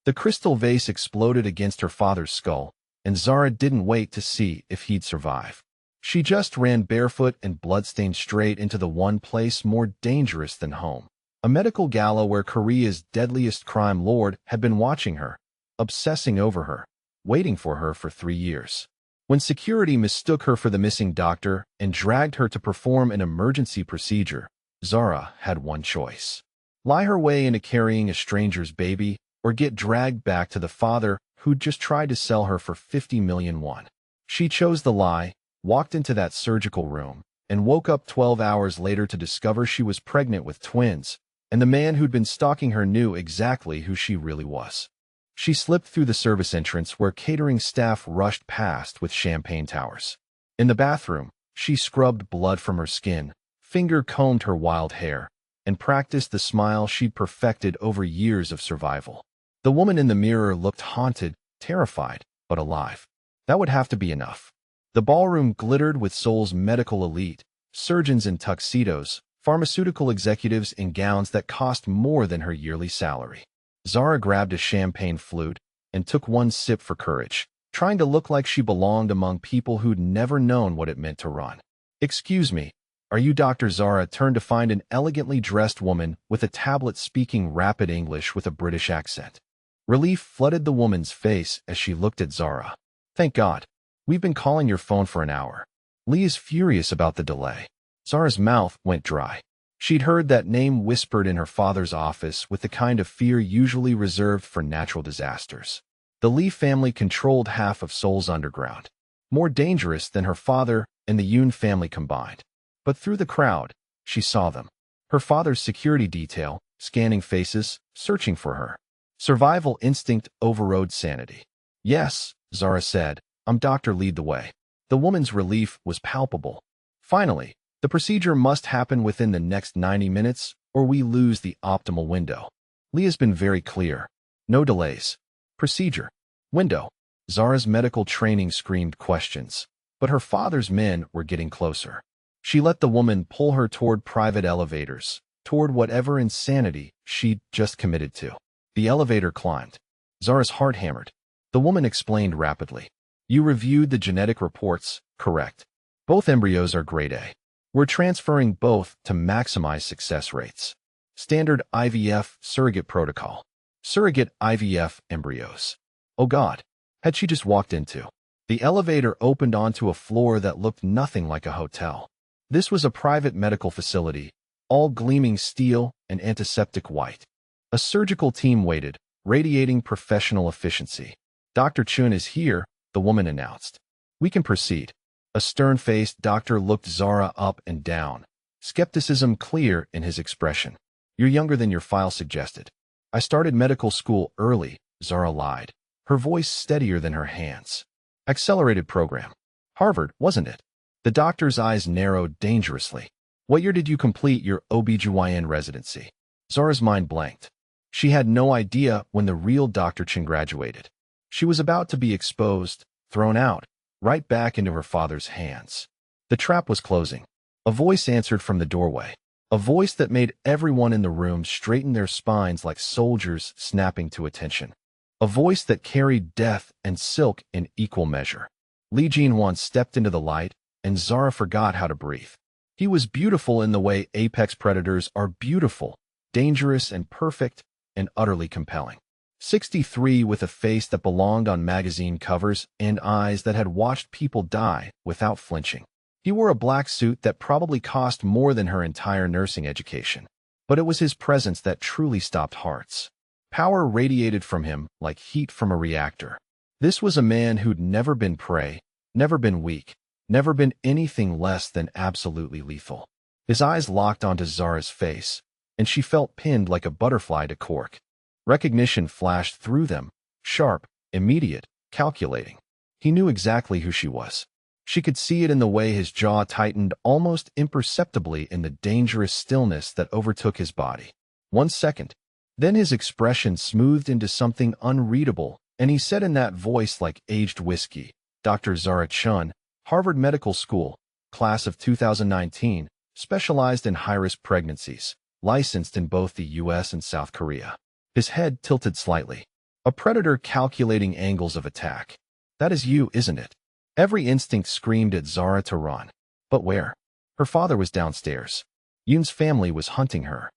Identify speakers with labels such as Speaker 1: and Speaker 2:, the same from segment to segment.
Speaker 1: The crystal vase exploded against her father's skull, and Zara didn't wait to see if he'd survive. She just ran barefoot and bloodstained straight into the one place more dangerous than home. A medical gala where Korea's deadliest crime lord had been watching her, obsessing over her, waiting for her for 3 years. When security mistook her for the missing doctor and dragged her to perform an emergency procedure, Zara had one choice: lie her way into carrying a stranger's baby or get dragged back to the father who'd just tried to sell her for 50 million won. She chose the lie, walked into that surgical room, and woke up 12 hours later to discover she was pregnant with twins, and the man who'd been stalking her knew exactly who she really was. She slipped through the service entrance where catering staff rushed past with champagne towers. In the bathroom, she scrubbed blood from her skin, finger-combed her wild hair, and practiced the smile she'd perfected over years of survival. The woman in the mirror looked haunted, terrified, but alive. That would have to be enough. The ballroom glittered with Seoul's medical elite, surgeons in tuxedos, pharmaceutical executives in gowns that cost more than her yearly salary. Zara grabbed a champagne flute and took one sip for courage, trying to look like she belonged among people who'd never known what it meant to run. "Excuse me, are you Dr. Zara?" turned to find an elegantly dressed woman with a tablet speaking rapid English with a British accent. Relief flooded the woman's face as she looked at Zara. "Thank God. We've been calling your phone for an hour." Lee is furious about the delay. Zara's mouth went dry. She'd heard that name whispered in her father's office with the kind of fear usually reserved for natural disasters. The Lee family controlled half of Seoul's underground, more dangerous than her father and the Yoon family combined. But through the crowd, she saw them. Her father's security detail, scanning faces, searching for her. Survival instinct overrode sanity. "Yes," Zara said, "I'm Dr. Lead the way." The woman's relief was palpable. Finally, the procedure must happen within the next 90 minutes, or we lose the optimal window. Lee has been very clear. No delays. Procedure. Window. Zara's medical training screamed questions, but her father's men were getting closer. She let the woman pull her toward private elevators, toward whatever insanity she'd just committed to. The elevator climbed. Zara's heart hammered. The woman explained rapidly. "You reviewed the genetic reports, correct? Both embryos are grade A. We're transferring both to maximize success rates. Standard IVF surrogate protocol. Surrogate IVF embryos." Oh God, had she just walked into? The elevator opened onto a floor that looked nothing like a hotel. This was a private medical facility, all gleaming steel and antiseptic white. A surgical team waited, radiating professional efficiency. "Dr. Chun is here," the woman announced. "We can proceed." A stern-faced doctor looked Zara up and down, skepticism clear in his expression. "You're younger than your file suggested." "I started medical school early," Zara lied, her voice steadier than her hands. "Accelerated program. Harvard, wasn't it?" The doctor's eyes narrowed dangerously. "What year did you complete your OBGYN residency?" Zara's mind blanked. She had no idea when the real Dr. Chen graduated. She was about to be exposed, thrown out, right back into her father's hands. The trap was closing. A voice answered from the doorway. A voice that made everyone in the room straighten their spines like soldiers snapping to attention. A voice that carried death and silk in equal measure. Lee Jin-won stepped into the light, and Zara forgot how to breathe. He was beautiful in the way apex predators are beautiful, dangerous and perfect, and utterly compelling. 63 with a face that belonged on magazine covers and eyes that had watched people die without flinching. He wore a black suit that probably cost more than her entire nursing education. But it was his presence that truly stopped hearts. Power radiated from him like heat from a reactor. This was a man who'd never been prey, never been weak, never been anything less than absolutely lethal. His eyes locked onto Zara's face, and she felt pinned like a butterfly to cork. Recognition flashed through them, sharp, immediate, calculating. He knew exactly who she was. She could see it in the way his jaw tightened almost imperceptibly in the dangerous stillness that overtook his body. 1 second. Then his expression smoothed into something unreadable, and he said in that voice like aged whiskey, "Dr. Zara Chun, Harvard Medical School, class of 2019, specialized in high-risk pregnancies, licensed in both the US and South Korea." His head tilted slightly. A predator calculating angles of attack. That is you, isn't it? Every instinct screamed at Zara to run. But where? Her father was downstairs. Yoon's family was hunting her.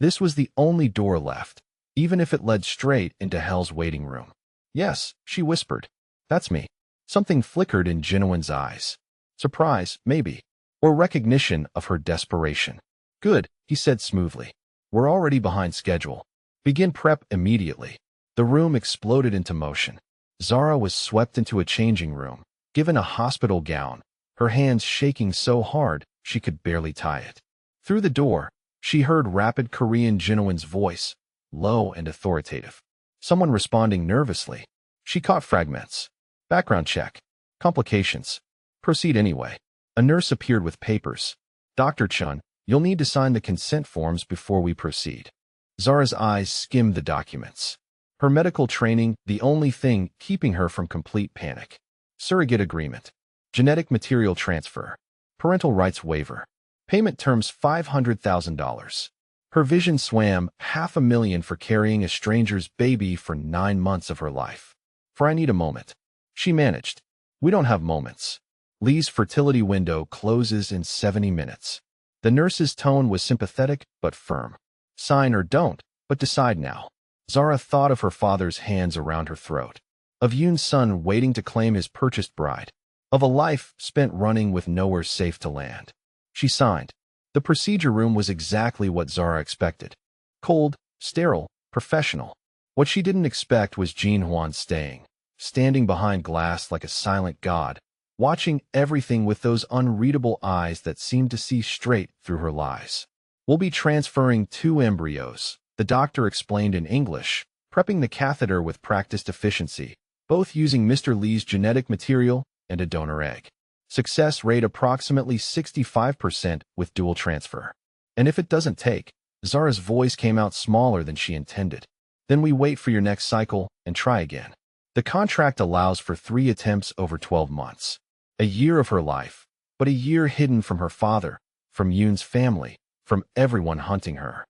Speaker 1: This was the only door left, even if it led straight into Hell's waiting room. Yes, she whispered. That's me. Something flickered in Jinwon's eyes. Surprise, maybe, or recognition of her desperation. Good, he said smoothly. We're already behind schedule. Begin prep immediately. The room exploded into motion. Zara was swept into a changing room, given a hospital gown, her hands shaking so hard she could barely tie it. Through the door, she heard rapid Korean Jinwon's voice, low and authoritative. Someone responding nervously. She caught fragments. Background check. Complications. Proceed anyway. A nurse appeared with papers. Dr. Chun, you'll need to sign the consent forms before we proceed. Zara's eyes skimmed the documents. Her medical training, the only thing keeping her from complete panic. Surrogate agreement. Genetic material transfer. Parental rights waiver. Payment terms $500,000. Her vision swam $500,000 for carrying a stranger's baby for 9 months of her life. For I need a moment. She managed. We don't have moments. Lee's fertility window closes in 70 minutes. The nurse's tone was sympathetic but firm. Sign or don't, but decide now. Zara thought of her father's hands around her throat, of Yoon's son waiting to claim his purchased bride, of a life spent running with nowhere safe to land. She signed. The procedure room was exactly what Zara expected. Cold, sterile, professional. What she didn't expect was Jinwon standing behind glass like a silent god, watching everything with those unreadable eyes that seemed to see straight through her lies. We'll be transferring 2 embryos, the doctor explained in English, prepping the catheter with practiced efficiency, both using Mr. Lee's genetic material and a donor egg. Success rate approximately 65% with dual transfer. And if it doesn't take, Zara's voice came out smaller than she intended. Then we wait for your next cycle and try again. The contract allows for 3 attempts over 12 months. A year of her life, but a year hidden from her father, from Yoon's family, from everyone hunting her.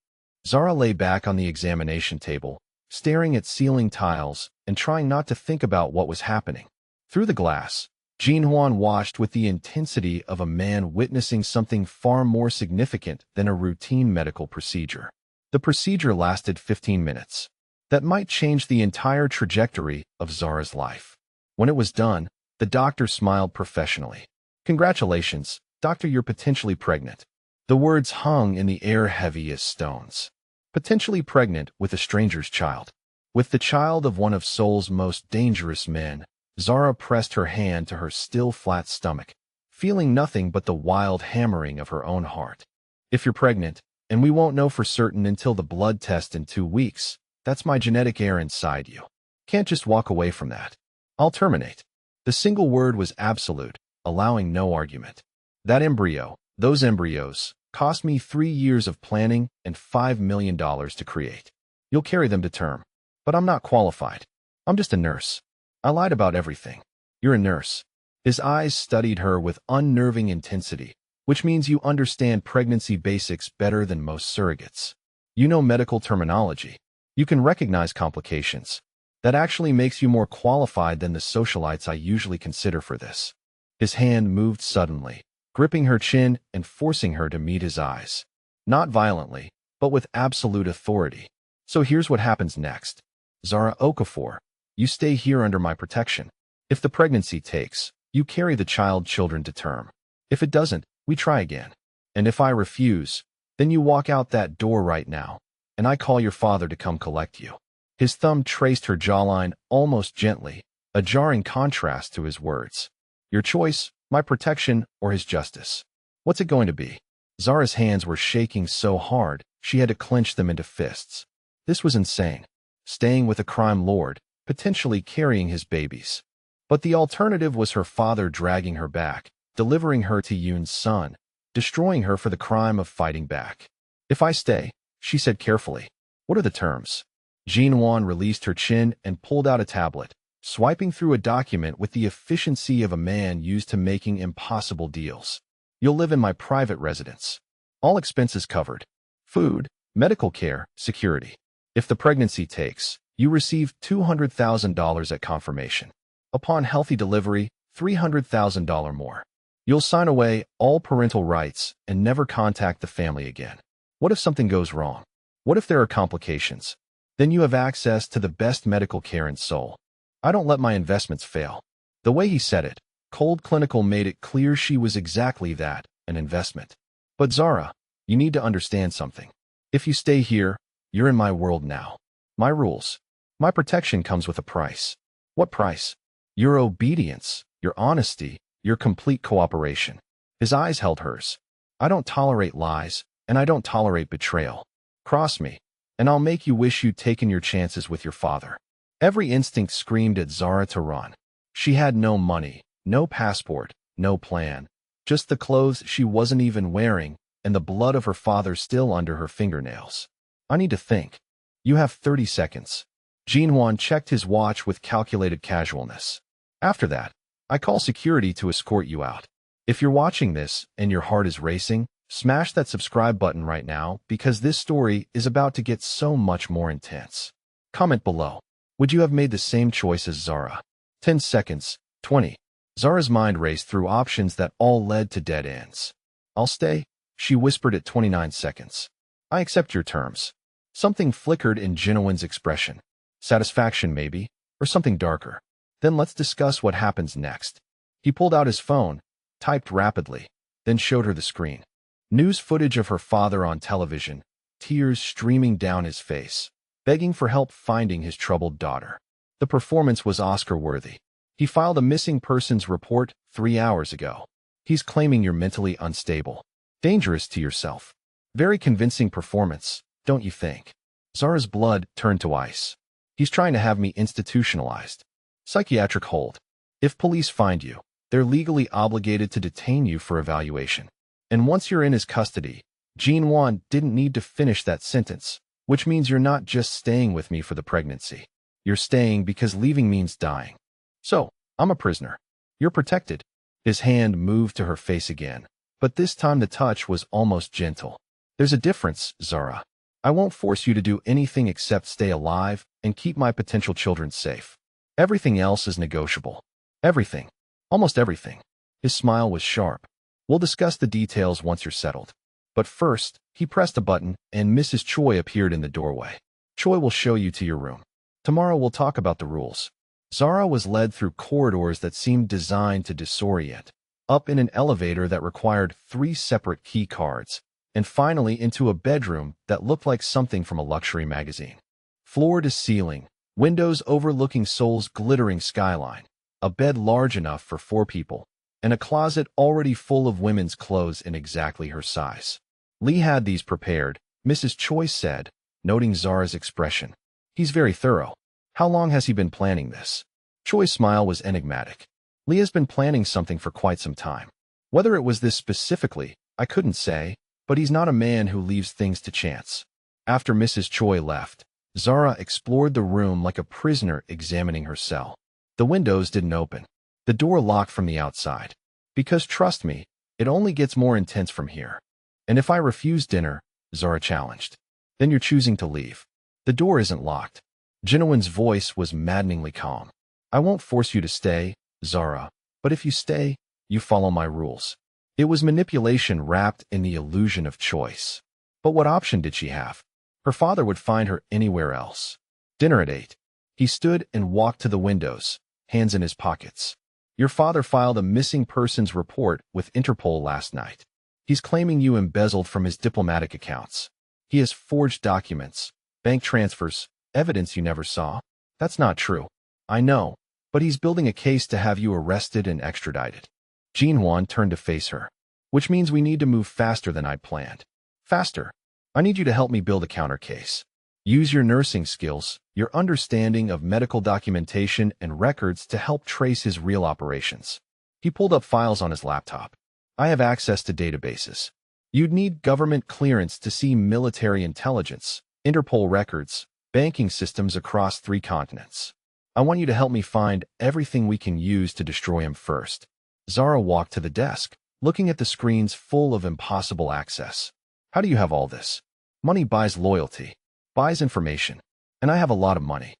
Speaker 1: Zara lay back on the examination table, staring at ceiling tiles and trying not to think about what was happening. Through the glass, Jinwon watched with the intensity of a man witnessing something far more significant than a routine medical procedure. The procedure lasted 15 minutes. That might change the entire trajectory of Zara's life. When it was done, the doctor smiled professionally. Congratulations, doctor, you're potentially pregnant. The words hung in the air heavy as stones. Potentially pregnant with a stranger's child. With the child of one of Seoul's most dangerous men, Zara pressed her hand to her still flat stomach, feeling nothing but the wild hammering of her own heart. If you're pregnant, and we won't know for certain until the blood test in 2 weeks, that's my genetic heir inside you. Can't just walk away from that. I'll terminate. The single word was absolute, allowing no argument. That embryo, those embryos, cost me 3 years of planning and $5 million to create. You'll carry them to term. But I'm not qualified. I'm just a nurse. I lied about everything. You're a nurse. His eyes studied her with unnerving intensity, which means you understand pregnancy basics better than most surrogates. You know medical terminology. You can recognize complications. That actually makes you more qualified than the socialites I usually consider for this. His hand moved suddenly, gripping her chin and forcing her to meet his eyes. Not violently, but with absolute authority. So here's what happens next. Zara Okafor, you stay here under my protection. If the pregnancy takes, you carry the children to term. If it doesn't, we try again. And if I refuse, then you walk out that door right now, and I call your father to come collect you. His thumb traced her jawline almost gently, a jarring contrast to his words. Your choice, my protection, or his justice. What's it going to be? Zara's hands were shaking so hard, she had to clench them into fists. This was insane. Staying with a crime lord, potentially carrying his babies. But the alternative was her father dragging her back, delivering her to Yoon's son, destroying her for the crime of fighting back. If I stay, she said carefully. What are the terms? Jinwon released her chin and pulled out a tablet, swiping through a document with the efficiency of a man used to making impossible deals. You'll live in my private residence. All expenses covered. Food, medical care, security. If the pregnancy takes, You receive $200,000 at confirmation. Upon healthy delivery, $300,000 more. You'll sign away all parental rights and never contact the family again. What if something goes wrong? What if there are complications? Then you have access to the best medical care in Seoul. I don't let my investments fail. The way he said it, cold clinical, made it clear she was exactly that, an investment. But Zara, you need to understand something. If you stay here, you're in my world now. My rules. My protection comes with a price. What price? Your obedience, your honesty, your complete cooperation. His eyes held hers. I don't tolerate lies, and I don't tolerate betrayal. Cross me, and I'll make you wish you'd taken your chances with your father. Every instinct screamed at Zara to run. She had no money, no passport, no plan, just the clothes she wasn't even wearing, and the blood of her father still under her fingernails. I need to think. You have 30 seconds. Jinwon checked his watch with calculated casualness. After that, I call security to escort you out. If you're watching this and your heart is racing, smash that subscribe button right now because this story is about to get so much more intense. Comment below. Would you have made the same choice as Zara? 10 seconds. 20. Zara's mind raced through options that all led to dead ends. I'll stay, she whispered at 29 seconds. I accept your terms. Something flickered in Jinwon's expression. Satisfaction maybe, or something darker. Then let's discuss what happens next. He pulled out his phone, typed rapidly, then showed her the screen. News footage of her father on television, tears streaming down his face, begging for help finding his troubled daughter. The performance was Oscar-worthy. He filed a missing persons report 3 hours ago. He's claiming you're mentally unstable. Dangerous to yourself. Very convincing performance, don't you think? Zara's blood turned to ice. He's trying to have me institutionalized. Psychiatric hold. If police find you, they're legally obligated to detain you for evaluation. And once you're in his custody, Jinwon didn't need to finish that sentence, which means you're not just staying with me for the pregnancy. You're staying because leaving means dying. So, I'm a prisoner. You're protected. His hand moved to her face again, but this time the touch was almost gentle. There's a difference, Zara. I won't force you to do anything except stay alive and keep my potential children safe. Everything else is negotiable. Everything. Almost everything. His smile was sharp. We'll discuss the details once you're settled. But first, he pressed a button and Mrs. Choi appeared in the doorway. Choi will show you to your room. Tomorrow we'll talk about the rules. Zara was led through corridors that seemed designed to disorient, up in an elevator that required 3 separate key cards, and finally into a bedroom that looked like something from a luxury magazine. Floor to ceiling, windows overlooking Seoul's glittering skyline, a bed large enough for 4 people, and a closet already full of women's clothes in exactly her size. Lee had these prepared, Mrs. Choi said, noting Zara's expression. He's very thorough. How long has he been planning this? Choi's smile was enigmatic. Lee has been planning something for quite some time. Whether it was this specifically, I couldn't say, but he's not a man who leaves things to chance. After Mrs. Choi left, Zara explored the room like a prisoner examining her cell. The windows didn't open. The door locked from the outside. Because trust me, it only gets more intense from here. And if I refuse dinner, Zara challenged, then you're choosing to leave. The door isn't locked. Jinwon's voice was maddeningly calm. I won't force you to stay, Zara, but if you stay, you follow my rules. It was manipulation wrapped in the illusion of choice. But what option did she have? Her father would find her anywhere else. Dinner at 8. He stood and walked to the windows, hands in his pockets. Your father filed a missing persons report with Interpol last night. He's claiming you embezzled from his diplomatic accounts. He has forged documents, bank transfers, evidence you never saw. That's not true. I know, but he's building a case to have you arrested and extradited. Jinwon turned to face her. Which means we need to move faster than I'd planned. Faster. I need you to help me build a counter case. Use your nursing skills, your understanding of medical documentation and records to help trace his real operations. He pulled up files on his laptop. I have access to databases. You'd need government clearance to see military intelligence, Interpol records, banking systems across 3 continents. I want you to help me find everything we can use to destroy him first. Zara walked to the desk, looking at the screens full of impossible access. How do you have all this? Money buys loyalty, buys information, and I have a lot of money.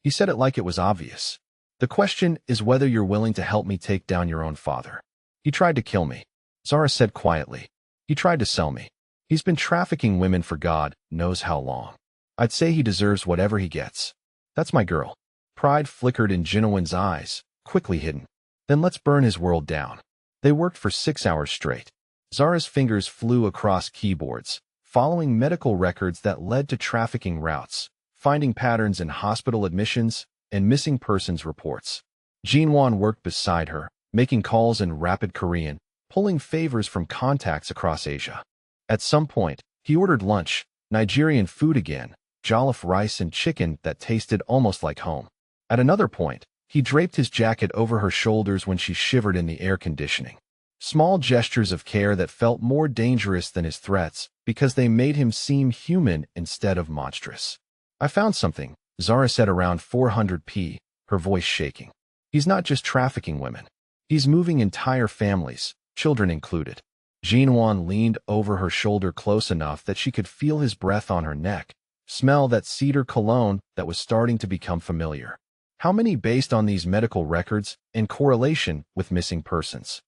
Speaker 1: He said it like it was obvious. The question is whether you're willing to help me take down your own father. He tried to kill me, Zara said quietly. He tried to sell me. He's been trafficking women for God knows how long. I'd say he deserves whatever he gets. That's my girl. Pride flickered in Jinowin's eyes, quickly hidden. Then let's burn his world down. They worked for 6 hours straight. Zara's fingers flew across keyboards, following medical records that led to trafficking routes, finding patterns in hospital admissions, and missing persons reports. Jinwon worked beside her, making calls in rapid Korean, pulling favors from contacts across Asia. At some point, he ordered lunch, Nigerian food again, jollof rice and chicken that tasted almost like home. At another point, he draped his jacket over her shoulders when she shivered in the air conditioning. Small gestures of care that felt more dangerous than his threats because they made him seem human instead of monstrous. I found something, Zara said around 400p, her voice shaking. He's not just trafficking women. He's moving entire families, children included. Jinwon leaned over her shoulder close enough that she could feel his breath on her neck, smell that cedar cologne that was starting to become familiar. How many based on these medical records in correlation with missing persons?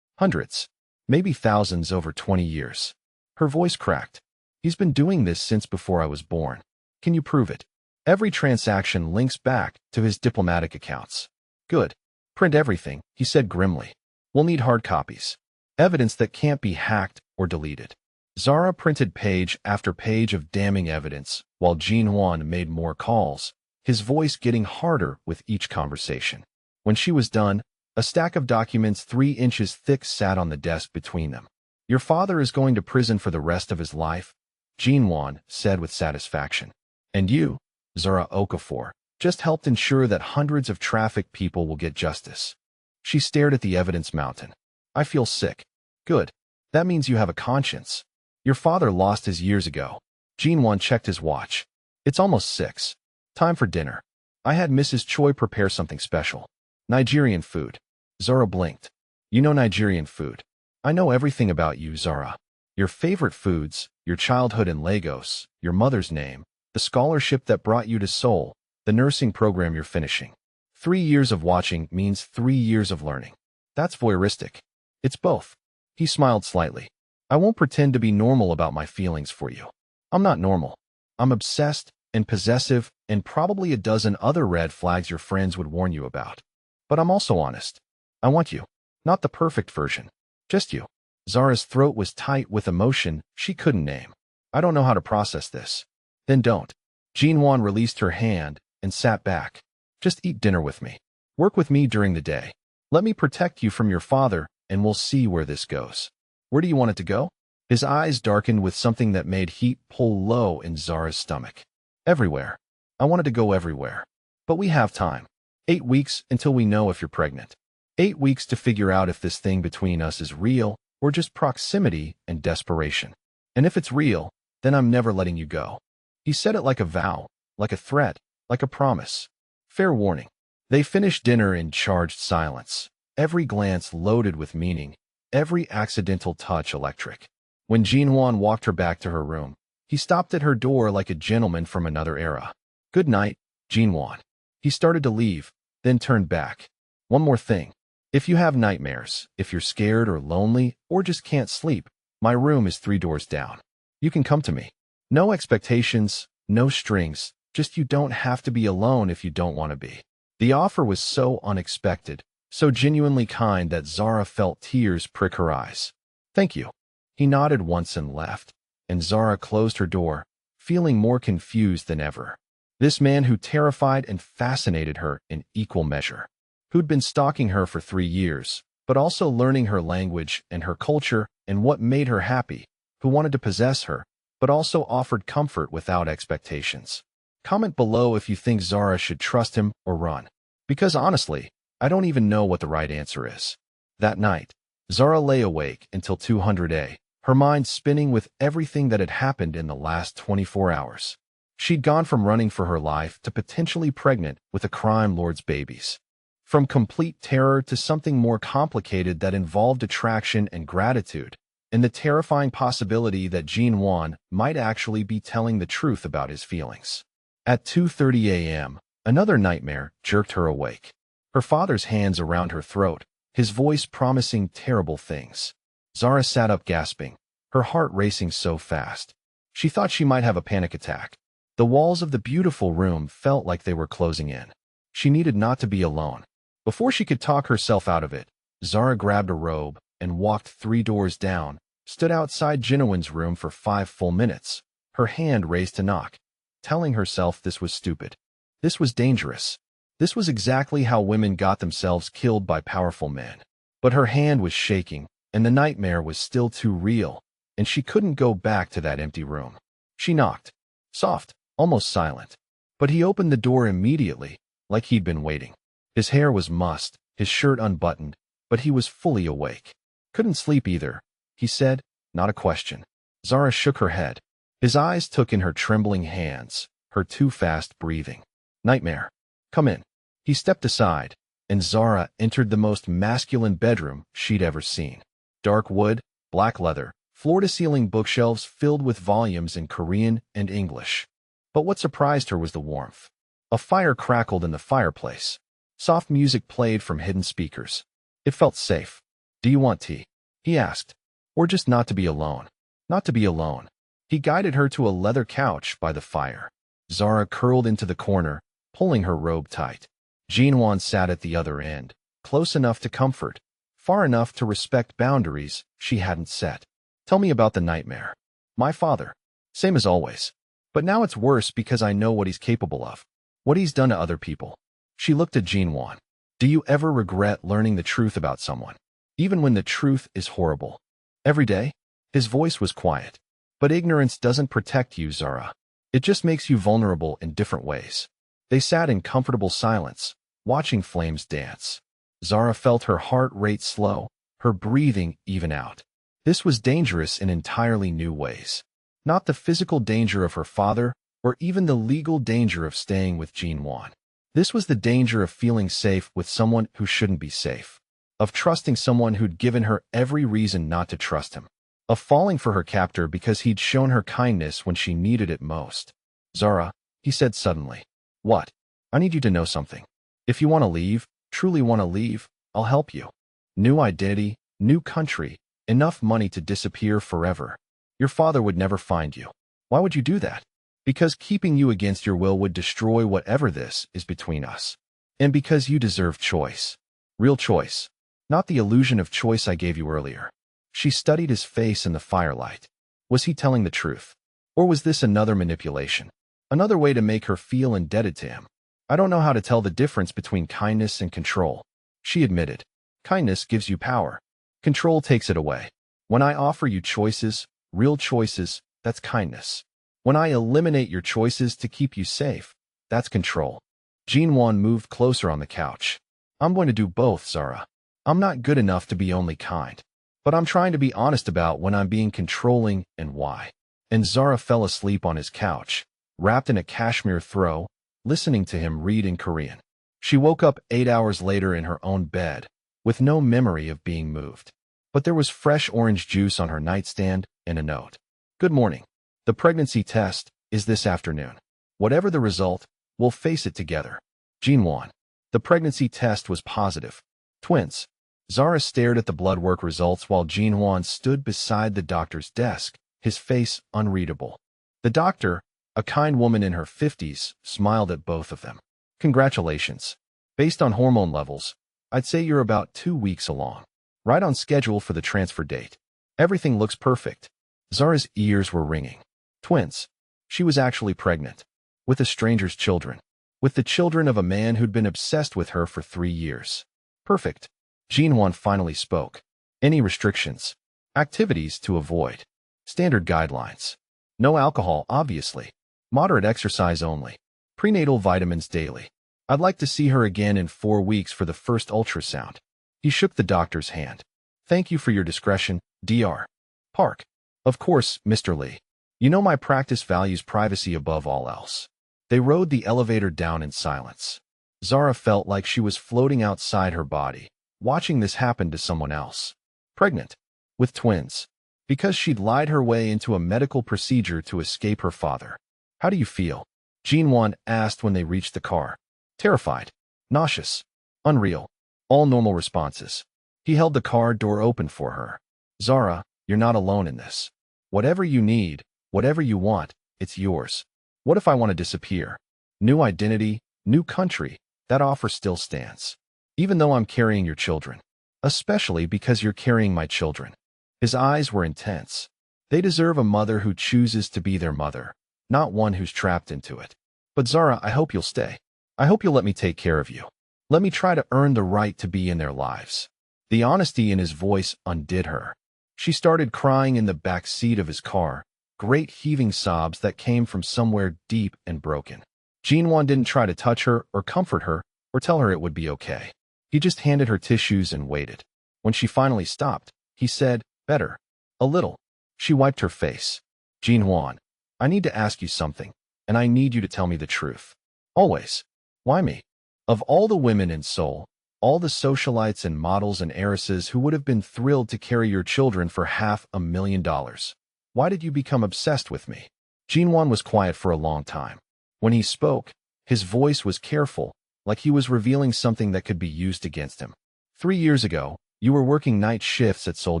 Speaker 1: Hundreds, maybe thousands over 20 years. Her voice cracked. He's been doing this since before I was born. Can you prove it? Every transaction links back to his diplomatic accounts. Good. Print everything, he said grimly. We'll need hard copies. Evidence that can't be hacked or deleted. Zara printed page after page of damning evidence, while Jinwon made more calls, his voice getting harder with each conversation. When she was done, a stack of documents 3 inches thick sat on the desk between them. Your father is going to prison for the rest of his life, Jinwon said with satisfaction. And you, Zara Okafor, just helped ensure that hundreds of trafficked people will get justice. She stared at the evidence mountain. I feel sick. Good. That means you have a conscience. Your father lost his years ago. Jinwon checked his watch. It's almost 6. Time for dinner. I had Mrs. Choi prepare something special. Nigerian food. Zara blinked. You know Nigerian food. I know everything about you, Zara. Your favorite foods, your childhood in Lagos, your mother's name, the scholarship that brought you to Seoul, the nursing program you're finishing. 3 years of watching means 3 years of learning. That's voyeuristic. It's both. He smiled slightly. I won't pretend to be normal about my feelings for you. I'm not normal. I'm obsessed and possessive and probably a dozen other red flags your friends would warn you about. But I'm also honest. I want you. Not the perfect version. Just you. Zara's throat was tight with emotion she couldn't name. I don't know how to process this. Then don't. Jinwon released her hand and sat back. Just eat dinner with me. Work with me during the day. Let me protect you from your father, and we'll see where this goes. Where do you want it to go? His eyes darkened with something that made heat pull low in Zara's stomach. Everywhere. I wanted to go everywhere. But we have time. 8 weeks until we know if you're pregnant. 8 weeks to figure out if this thing between us is real or just proximity and desperation. And if it's real, then I'm never letting you go. He said it like a vow, like a threat, like a promise. Fair warning. They finished dinner in charged silence, every glance loaded with meaning, every accidental touch electric. When Jinwon walked her back to her room, he stopped at her door like a gentleman from another era. Good night, Jinwon. He started to leave, then turned back. One more thing. If you have nightmares, if you're scared or lonely or just can't sleep, my room is 3 doors down. You can come to me. No expectations, no strings, just you don't have to be alone if you don't want to be. The offer was so unexpected, so genuinely kind that Zara felt tears prick her eyes. Thank you. He nodded once and left, and Zara closed her door, feeling more confused than ever. This man who terrified and fascinated her in equal measure, who'd been stalking her for 3 years, but also learning her language and her culture and what made her happy, who wanted to possess her, but also offered comfort without expectations. Comment below if you think Zara should trust him or run. Because honestly, I don't even know what the right answer is. That night, Zara lay awake until 200 her mind spinning with everything that had happened in the last 24 hours. She'd gone from running for her life to potentially pregnant with a crime lord's babies. From complete terror to something more complicated that involved attraction and gratitude, and the terrifying possibility that Jinwon might actually be telling the truth about his feelings. At 2:30 a.m., Another nightmare jerked her awake. Her father's hands around her throat, his voice promising terrible things. Zara sat up gasping, her heart racing so fast. She thought she might have a panic attack. The walls of the beautiful room felt like they were closing in. She needed not to be alone. Before she could talk herself out of it, Zara grabbed a robe and walked 3 doors down, stood outside Jinowin's room for 5 full minutes, her hand raised to knock, telling herself this was stupid. This was dangerous. This was exactly how women got themselves killed by powerful men. But her hand was shaking, and the nightmare was still too real, and she couldn't go back to that empty room. She knocked. Soft, almost silent. But he opened the door immediately, like he'd been waiting. His hair was mussed, his shirt unbuttoned, but he was fully awake. Couldn't sleep either, he said, not a question. Zara shook her head. His eyes took in her trembling hands, her too fast breathing. Nightmare. Come in. He stepped aside, and Zara entered the most masculine bedroom she'd ever seen. Dark wood, black leather, floor-to-ceiling bookshelves filled with volumes in Korean and English. But what surprised her was the warmth. A fire crackled in the fireplace. Soft music played from hidden speakers. It felt safe. Do you want tea? He asked. Or just not to be alone? Not to be alone. He guided her to a leather couch by the fire. Zara curled into the corner, pulling her robe tight. Jinwon sat at the other end, close enough to comfort, far enough to respect boundaries she hadn't set. Tell me about the nightmare. My father. Same as always. But now it's worse because I know what he's capable of. What he's done to other people. She looked at Jinwon. Do you ever regret learning the truth about someone? Even when the truth is horrible. Every day? His voice was quiet. But ignorance doesn't protect you, Zara. It just makes you vulnerable in different ways. They sat in comfortable silence, watching flames dance. Zara felt her heart rate slow, her breathing even out. This was dangerous in entirely new ways. Not the physical danger of her father, or even the legal danger of staying with Jinwon. This was the danger of feeling safe with someone who shouldn't be safe. Of trusting someone who'd given her every reason not to trust him. Of falling for her captor because he'd shown her kindness when she needed it most. Zara, he said suddenly. What? I need you to know something. If you want to leave, truly want to leave, I'll help you. New identity, new country, enough money to disappear forever. Your father would never find you. Why would you do that? Because keeping you against your will would destroy whatever this is between us. And because you deserve choice. Real choice. Not the illusion of choice I gave you earlier. She studied his face in the firelight. Was he telling the truth? Or was this another manipulation? Another way to make her feel indebted to him? I don't know how to tell the difference between kindness and control. She admitted. Kindness gives you power. Control takes it away. When I offer you choices, real choices, that's kindness. When I eliminate your choices to keep you safe, that's control. Jinwon moved closer on the couch. I'm going to do both, Zara. I'm not good enough to be only kind. But I'm trying to be honest about when I'm being controlling and why. And Zara fell asleep on his couch, wrapped in a cashmere throw, listening to him read in Korean. She woke up 8 hours later in her own bed, with no memory of being moved. But there was fresh orange juice on her nightstand and a note. Good morning. The pregnancy test is this afternoon. Whatever the result, we'll face it together. Jinwon. The pregnancy test was positive. Twins. Zara stared at the blood work results while Jinwon stood beside the doctor's desk, his face unreadable. The doctor, a kind woman in her 50s, smiled at both of them. Congratulations. Based on hormone levels, I'd say you're about 2 weeks along. Right on schedule for the transfer date. Everything looks perfect. Zara's ears were ringing. Twins. She was actually pregnant. With a stranger's children. With the children of a man who'd been obsessed with her for 3 years. Perfect. Jinwon finally spoke. Any restrictions? Activities to avoid. Standard guidelines. No alcohol, obviously. Moderate exercise only. Prenatal vitamins daily. I'd like to see her again in 4 weeks for the first ultrasound. He shook the doctor's hand. Thank you for your discretion, Dr. Park. Of course, Mr. Lee. You know my practice values privacy above all else. They rode the elevator down in silence. Zara felt like she was floating outside her body, watching this happen to someone else. Pregnant. With twins. Because she'd lied her way into a medical procedure to escape her father. How do you feel? Jinwon asked when they reached the car. Terrified, nauseous, unreal, all normal responses. He held the car door open for her. Zara, you're not alone in this. Whatever you need, whatever you want, it's yours. What if I want to disappear? New identity, new country, that offer still stands. Even though I'm carrying your children. Especially because you're carrying my children. His eyes were intense. They deserve a mother who chooses to be their mother, not one who's trapped into it. But Zara, I hope you'll stay. I hope you'll let me take care of you. Let me try to earn the right to be in their lives. The honesty in his voice undid her. She started crying in the back seat of his car, great heaving sobs that came from somewhere deep and broken. Jinwan didn't try to touch her or comfort her or tell her it would be okay. He just handed her tissues and waited. When she finally stopped, he said, "Better. A little." She wiped her face. "Jinwan, I need to ask you something, and I need you to tell me the truth. Always. Why me? Of all the women in Seoul, all the socialites and models and heiresses who would have been thrilled to carry your children for $500,000. Why did you become obsessed with me?" Jinwan was quiet for a long time. When he spoke, his voice was careful, like he was revealing something that could be used against him. 3 years ago, you were working night shifts at Seoul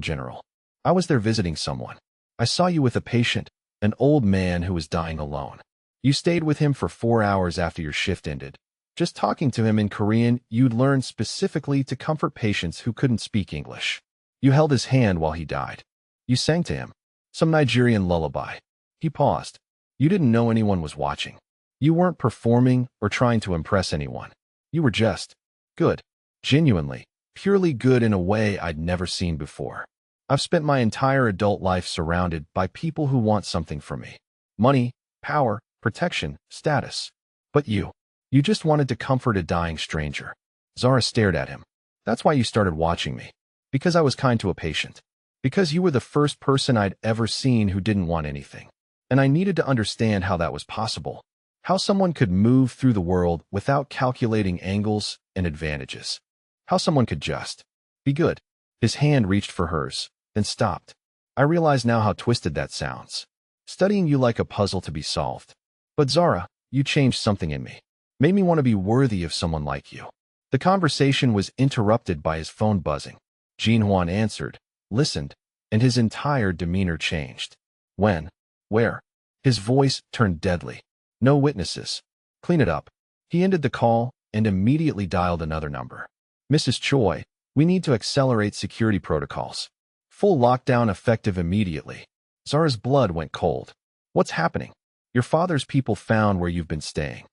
Speaker 1: General. I was there visiting someone. I saw you with a patient, an old man who was dying alone. You stayed with him for 4 hours after your shift ended. Just talking to him in Korean, you'd learned specifically to comfort patients who couldn't speak English. You held his hand while he died. You sang to him. Some Nigerian lullaby. He paused. You didn't know anyone was watching. You weren't performing or trying to impress anyone. You were just good. Genuinely, purely good in a way I'd never seen before. I've spent my entire adult life surrounded by people who want something from me. Money, power, protection, status. But you just wanted to comfort a dying stranger. Zara stared at him. That's why you started watching me. Because I was kind to a patient. Because you were the first person I'd ever seen who didn't want anything. And I needed to understand how that was possible. How someone could move through the world without calculating angles and advantages. How someone could just be good. His hand reached for hers, then stopped. I realize now how twisted that sounds. Studying you like a puzzle to be solved. But Zara, you changed something in me. Made me want to be worthy of someone like you. The conversation was interrupted by his phone buzzing. Jinwan answered, listened, and his entire demeanor changed. When? Where? His voice turned deadly. No witnesses. Clean it up. He ended the call and immediately dialed another number. Mrs. Choi, we need to accelerate security protocols. Full lockdown effective immediately. Zara's blood went cold. What's happening? Your father's people found where you've been staying.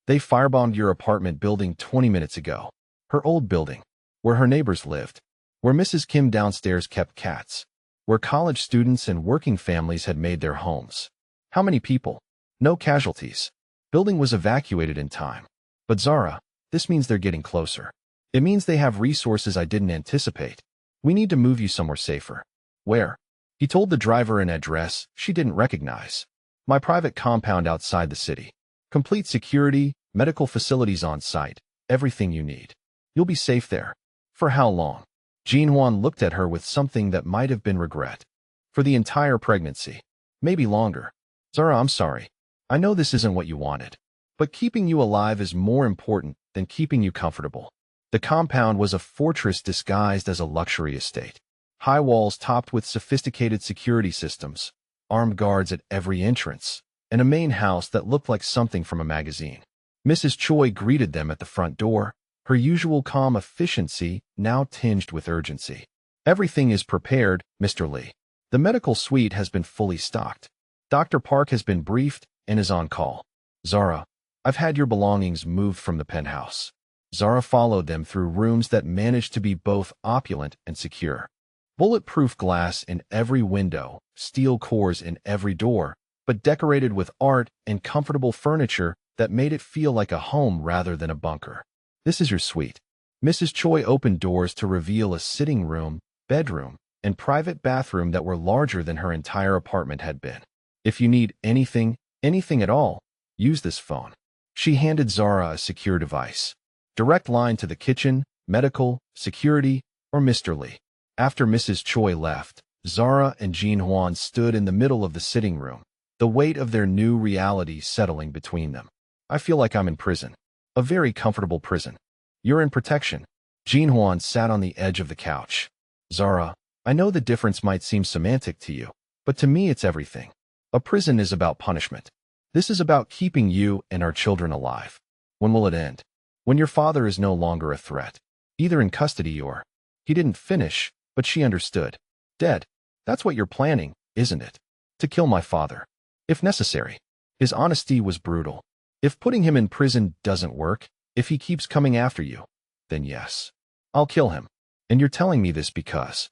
Speaker 1: They firebombed your apartment building 20 minutes ago. Her old building. Where her neighbors lived. Where Mrs. Kim downstairs kept cats. Where college students and working families had made their homes. How many people? No casualties. Building was evacuated in time. But Zara, this means they're getting closer. It means they have resources I didn't anticipate. We need to move you somewhere safer. Where? He told the driver an address she didn't recognize. My private compound outside the city. Complete security, medical facilities on site, everything you need. You'll be safe there. For how long? Jinwan looked at her with something that might have been regret. For the entire pregnancy. Maybe longer. Zara, I'm sorry. I know this isn't what you wanted. But keeping you alive is more important than keeping you comfortable. The compound was a fortress disguised as a luxury estate. High walls topped with sophisticated security systems, armed guards at every entrance, and a main house that looked like something from a magazine. Mrs. Choi greeted them at the front door, her usual calm efficiency now tinged with urgency. Everything is prepared, Mr. Lee. The medical suite has been fully stocked. Dr. Park has been briefed and is on call. Zara, I've had your belongings moved from the penthouse. Zara followed them through rooms that managed to be both opulent and secure. Bulletproof glass in every window, steel cores in every door, but decorated with art and comfortable furniture that made it feel like a home rather than a bunker. This is your suite. Mrs. Choi opened doors to reveal a sitting room, bedroom, and private bathroom that were larger than her entire apartment had been. If you need anything at all, use this phone. She handed Zara a secure device. Direct line to the kitchen, medical, security, or Mr. Lee. After Mrs. Choi left, Zara and Jinwan stood in the middle of the sitting room, the weight of their new reality settling between them. I feel like I'm in prison. A very comfortable prison. You're in protection. Jinhuan sat on the edge of the couch. Zara, I know the difference might seem semantic to you, but to me it's everything. A prison is about punishment. This is about keeping you and our children alive. When will it end? When your father is no longer a threat, either in custody or... He didn't finish, but she understood. Dead. That's what you're planning, isn't it? To kill my father. If necessary. His honesty was brutal. If putting him in prison doesn't work, if he keeps coming after you, then yes. I'll kill him. And you're telling me this because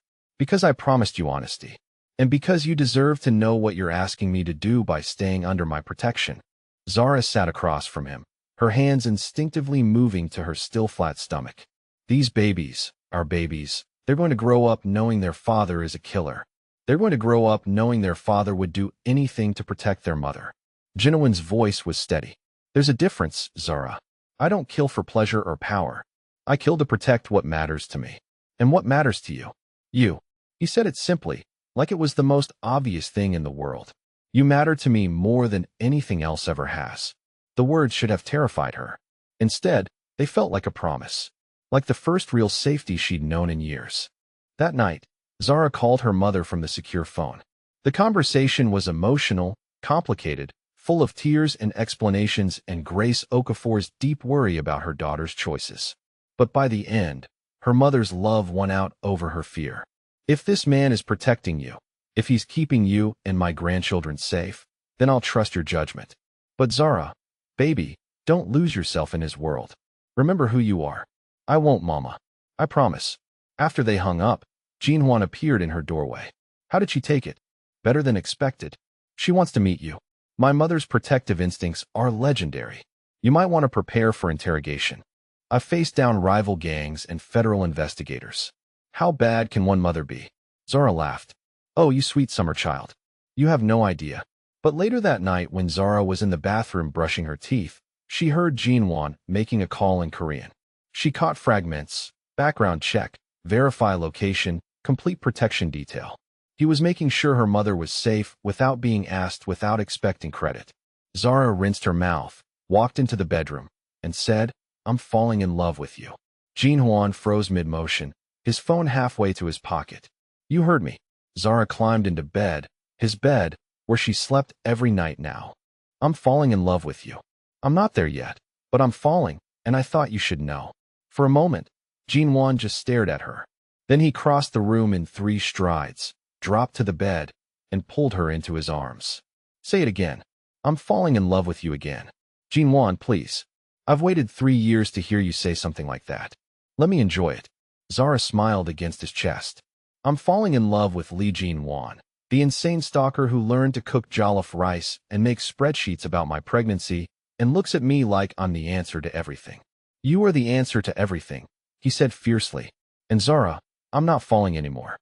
Speaker 1: I promised you honesty. And because you deserve to know what you're asking me to do by staying under my protection. Zara sat across from him, her hands instinctively moving to her still flat stomach. These babies, our babies, they're going to grow up knowing their father is a killer. They're going to grow up knowing their father would do anything to protect their mother. Jinhuan's voice was steady. There's a difference, Zara. I don't kill for pleasure or power. I kill to protect what matters to me. And what matters to you? You. He said it simply, like it was the most obvious thing in the world. You matter to me more than anything else ever has. The words should have terrified her. Instead, they felt like a promise. Like the first real safety she'd known in years. That night, Zara called her mother from the secure phone. The conversation was emotional, complicated, full of tears and explanations and Grace Okafor's deep worry about her daughter's choices. But by the end, her mother's love won out over her fear. If this man is protecting you, if he's keeping you and my grandchildren safe, then I'll trust your judgment. But Zara, baby, don't lose yourself in his world. Remember who you are. I won't, Mama. I promise. After they hung up, Jinhuan appeared in her doorway. How did she take it? Better than expected. She wants to meet you. My mother's protective instincts are legendary. You might want to prepare for interrogation. I've faced down rival gangs and federal investigators. How bad can one mother be? Zara laughed. Oh, you sweet summer child. You have no idea. But later that night when Zara was in the bathroom brushing her teeth, she heard Jinhuan making a call in Korean. She caught fragments, background check, verify location, complete protection detail. He was making sure her mother was safe without being asked, without expecting credit. Zara rinsed her mouth, walked into the bedroom, and said, I'm falling in love with you. Jinhuan froze mid-motion, his phone halfway to his pocket. You heard me. Zara climbed into bed, his bed, where she slept every night now. I'm falling in love with you. I'm not there yet, but I'm falling, and I thought you should know. For a moment, Jinhuan just stared at her. Then he crossed the room in 3 strides, dropped to the bed, and pulled her into his arms. Say it again. I'm falling in love with you again. Jinhuan, please. I've waited 3 years to hear you say something like that. Let me enjoy it. Zara smiled against his chest. I'm falling in love with Li Jinhuan, the insane stalker who learned to cook jollof rice and make spreadsheets about my pregnancy and looks at me like I'm the answer to everything. You are the answer to everything, he said fiercely. And Zara, I'm not falling anymore.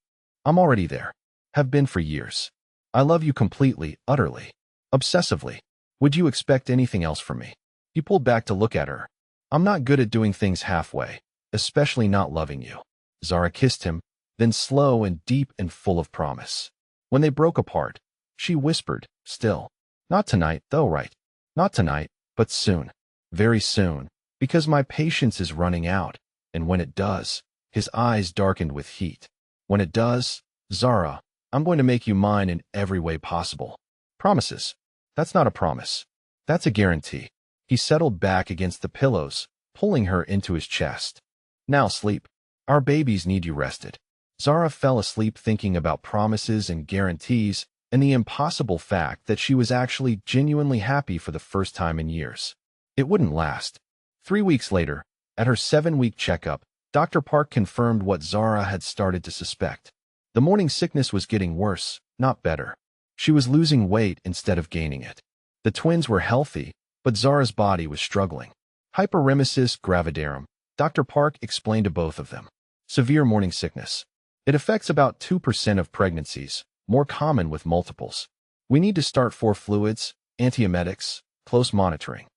Speaker 1: I'm already there. Have been for years. I love you completely, utterly, obsessively. Would you expect anything else from me? He pulled back to look at her. I'm not good at doing things halfway, especially not loving you. Zara kissed him, then slow and deep and full of promise. When they broke apart, she whispered, still, not tonight, though, right? Not tonight, but soon. Very soon, because my patience is running out, and when it does, his eyes darkened with heat. When it does, Zara, I'm going to make you mine in every way possible. Promises. That's not a promise. That's a guarantee. He settled back against the pillows, pulling her into his chest. Now sleep. Our babies need you rested. Zara fell asleep thinking about promises and guarantees and the impossible fact that she was actually genuinely happy for the first time in years. It wouldn't last. 3 weeks later, at her 7-week checkup, Dr. Park confirmed what Zara had started to suspect. The morning sickness was getting worse, not better. She was losing weight instead of gaining it. The twins were healthy, but Zara's body was struggling. Hyperemesis gravidarum, Dr. Park explained to both of them. Severe morning sickness. It affects about 2% of pregnancies, more common with multiples. We need to start 4 fluids, antiemetics, close monitoring.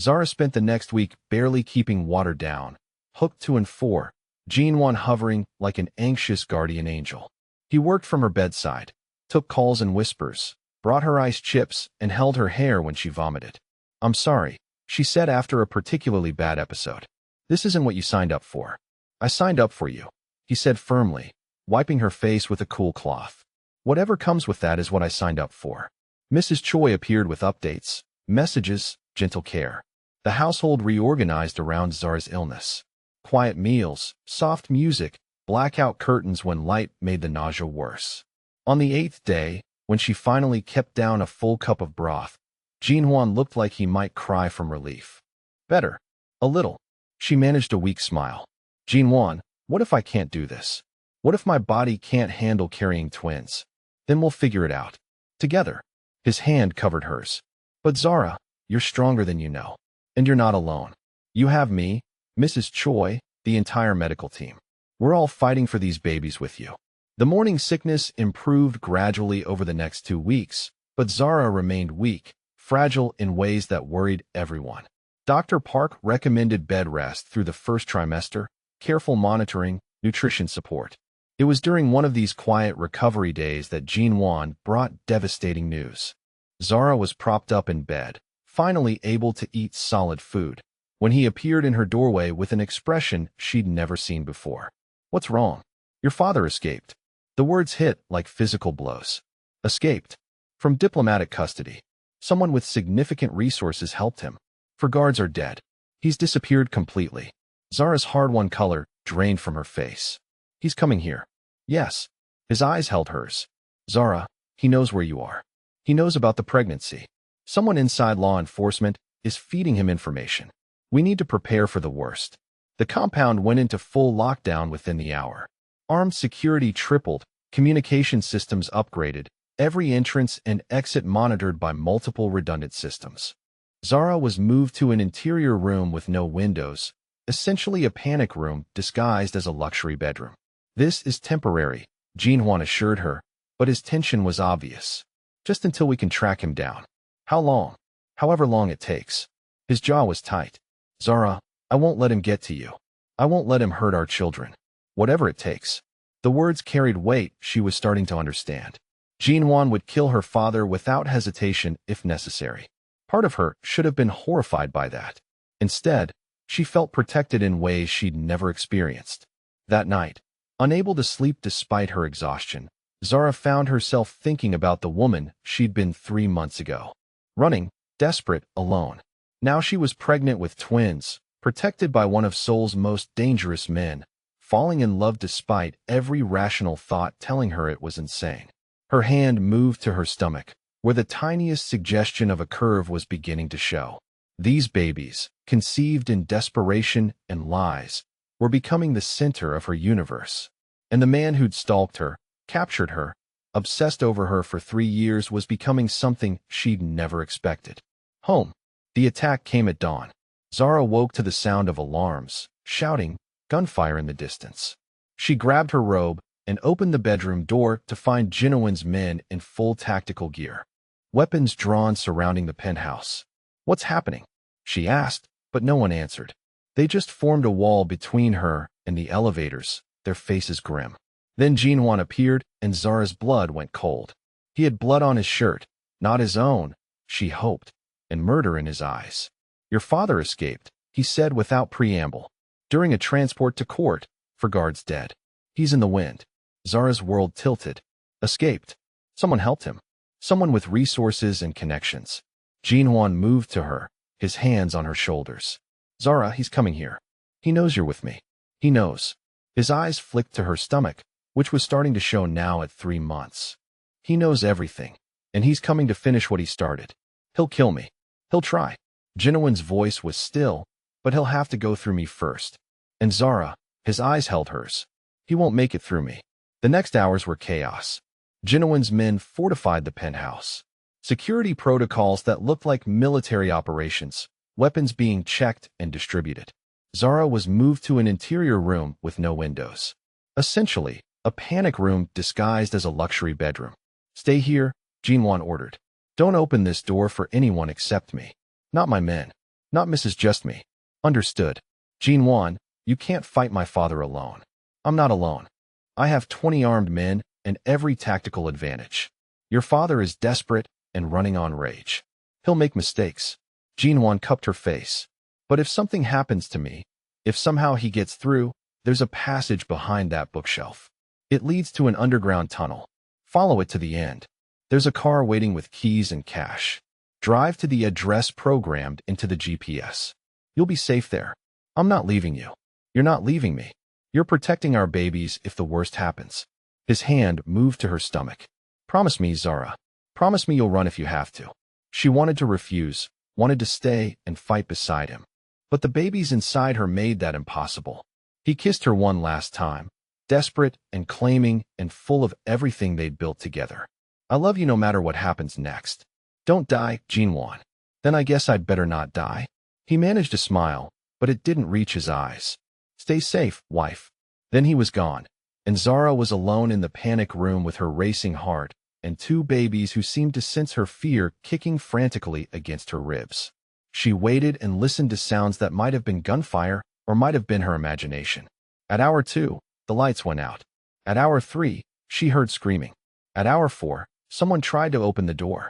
Speaker 1: Zara spent the next week barely keeping water down, hooked 2 and 4, Jinhuan hovering like an anxious guardian angel. He worked from her bedside, took calls in whispers, brought her ice chips, and held her hair when she vomited. I'm sorry, she said after a particularly bad episode. This isn't what you signed up for. I signed up for you, he said firmly, wiping her face with a cool cloth. Whatever comes with that is what I signed up for. Mrs. Choi appeared with updates, messages, gentle care. The household reorganized around Zara's illness. Quiet meals, soft music, blackout curtains when light made the nausea worse. On the 8th day, when she finally kept down a full cup of broth, Jinhwan looked like he might cry from relief. Better. A little. She managed a weak smile. Jinhwan, what if I can't do this? What if my body can't handle carrying twins? Then we'll figure it out. Together. His hand covered hers. But Zara, you're stronger than you know. And you're not alone. You have me, Mrs. Choi, the entire medical team. We're all fighting for these babies with you. The morning sickness improved gradually over the next 2 weeks, but Zara remained weak, fragile in ways that worried everyone. Dr. Park recommended bed rest through the first trimester, careful monitoring, nutrition support. It was during one of these quiet recovery days that Jinhwan brought devastating news. Zara was propped up in bed, finally able to eat solid food, when he appeared in her doorway with an expression she'd never seen before. What's wrong? Your father escaped. The words hit like physical blows. Escaped. From diplomatic custody. Someone with significant resources helped him. For guards are dead. He's disappeared completely. Zara's hard-won color drained from her face. He's coming here. Yes. His eyes held hers. Zara, he knows where you are. He knows about the pregnancy. Someone inside law enforcement is feeding him information. We need to prepare for the worst. The compound went into full lockdown within the hour. Armed security tripled, communication systems upgraded, every entrance and exit monitored by multiple redundant systems. Zara was moved to an interior room with no windows, essentially a panic room disguised as a luxury bedroom. This is temporary, Jinhwan assured her, but his tension was obvious. Just until we can track him down. How long? However long it takes. His jaw was tight. Zara, I won't let him get to you. I won't let him hurt our children. Whatever it takes. The words carried weight she was starting to understand. Jinhwan would kill her father without hesitation if necessary. Part of her should have been horrified by that. Instead, she felt protected in ways she'd never experienced. That night, unable to sleep despite her exhaustion, Zara found herself thinking about the woman she'd been 3 months ago. Running, desperate, alone. Now she was pregnant with twins, protected by one of Seoul's most dangerous men, falling in love despite every rational thought telling her it was insane. Her hand moved to her stomach, where the tiniest suggestion of a curve was beginning to show. These babies, conceived in desperation and lies, were becoming the center of her universe. And the man who'd stalked her, captured her, obsessed over her for 3 years was becoming something she'd never expected. Home. The attack came at dawn. Zara woke to the sound of alarms, shouting, gunfire in the distance. She grabbed her robe and opened the bedroom door to find Jinhwan's men in full tactical gear. Weapons drawn surrounding the penthouse. What's happening? She asked, but no one answered. They just formed a wall between her and the elevators, their faces grim. Then Jinhwan appeared, and Zara's blood went cold. He had blood on his shirt, not his own, she hoped, and murder in his eyes. Your father escaped, he said without preamble. During a transport to court, for guards dead. He's in the wind. Zara's world tilted. Escaped. Someone helped him. Someone with resources and connections. Jinhwan moved to her, his hands on her shoulders. Zara, he's coming here. He knows you're with me. He knows. His eyes flicked to her stomach, which was starting to show now at 3 months. He knows everything, and he's coming to finish what he started. He'll kill me. He'll try. Jinhwan's voice was still, but he'll have to go through me first. And Zara, his eyes held hers. He won't make it through me. The next hours were chaos. Jinhwan's men fortified the penthouse. Security protocols that looked like military operations, weapons being checked and distributed. Zara was moved to an interior room with no windows. Essentially, a panic room disguised as a luxury bedroom. Stay here, Jinhwan ordered. Don't open this door for anyone except me. Not my men. Not Mrs. Just Me. Understood. Jinhwan, you can't fight my father alone. I'm not alone. I have 20 armed men and every tactical advantage. Your father is desperate and running on rage. He'll make mistakes. Jinwan cupped her face. But if something happens to me, if somehow he gets through, there's a passage behind that bookshelf. It leads to an underground tunnel. Follow it to the end. There's a car waiting with keys and cash. Drive to the address programmed into the GPS. You'll be safe there. I'm not leaving you. You're not leaving me. You're protecting our babies if the worst happens. His hand moved to her stomach. Promise me, Zara. Promise me you'll run if you have to. She wanted to refuse, wanted to stay and fight beside him. But the babies inside her made that impossible. He kissed her one last time, desperate and claiming and full of everything they'd built together. I love you no matter what happens next. Don't die, Jinwan. Then I guess I'd better not die. He managed to smile, but it didn't reach his eyes. Stay safe, wife. Then he was gone, and Zara was alone in the panic room with her racing heart and two babies who seemed to sense her fear kicking frantically against her ribs. She waited and listened to sounds that might have been gunfire or might have been her imagination. At hour 2, the lights went out. At hour 3, she heard screaming. At hour 4, someone tried to open the door.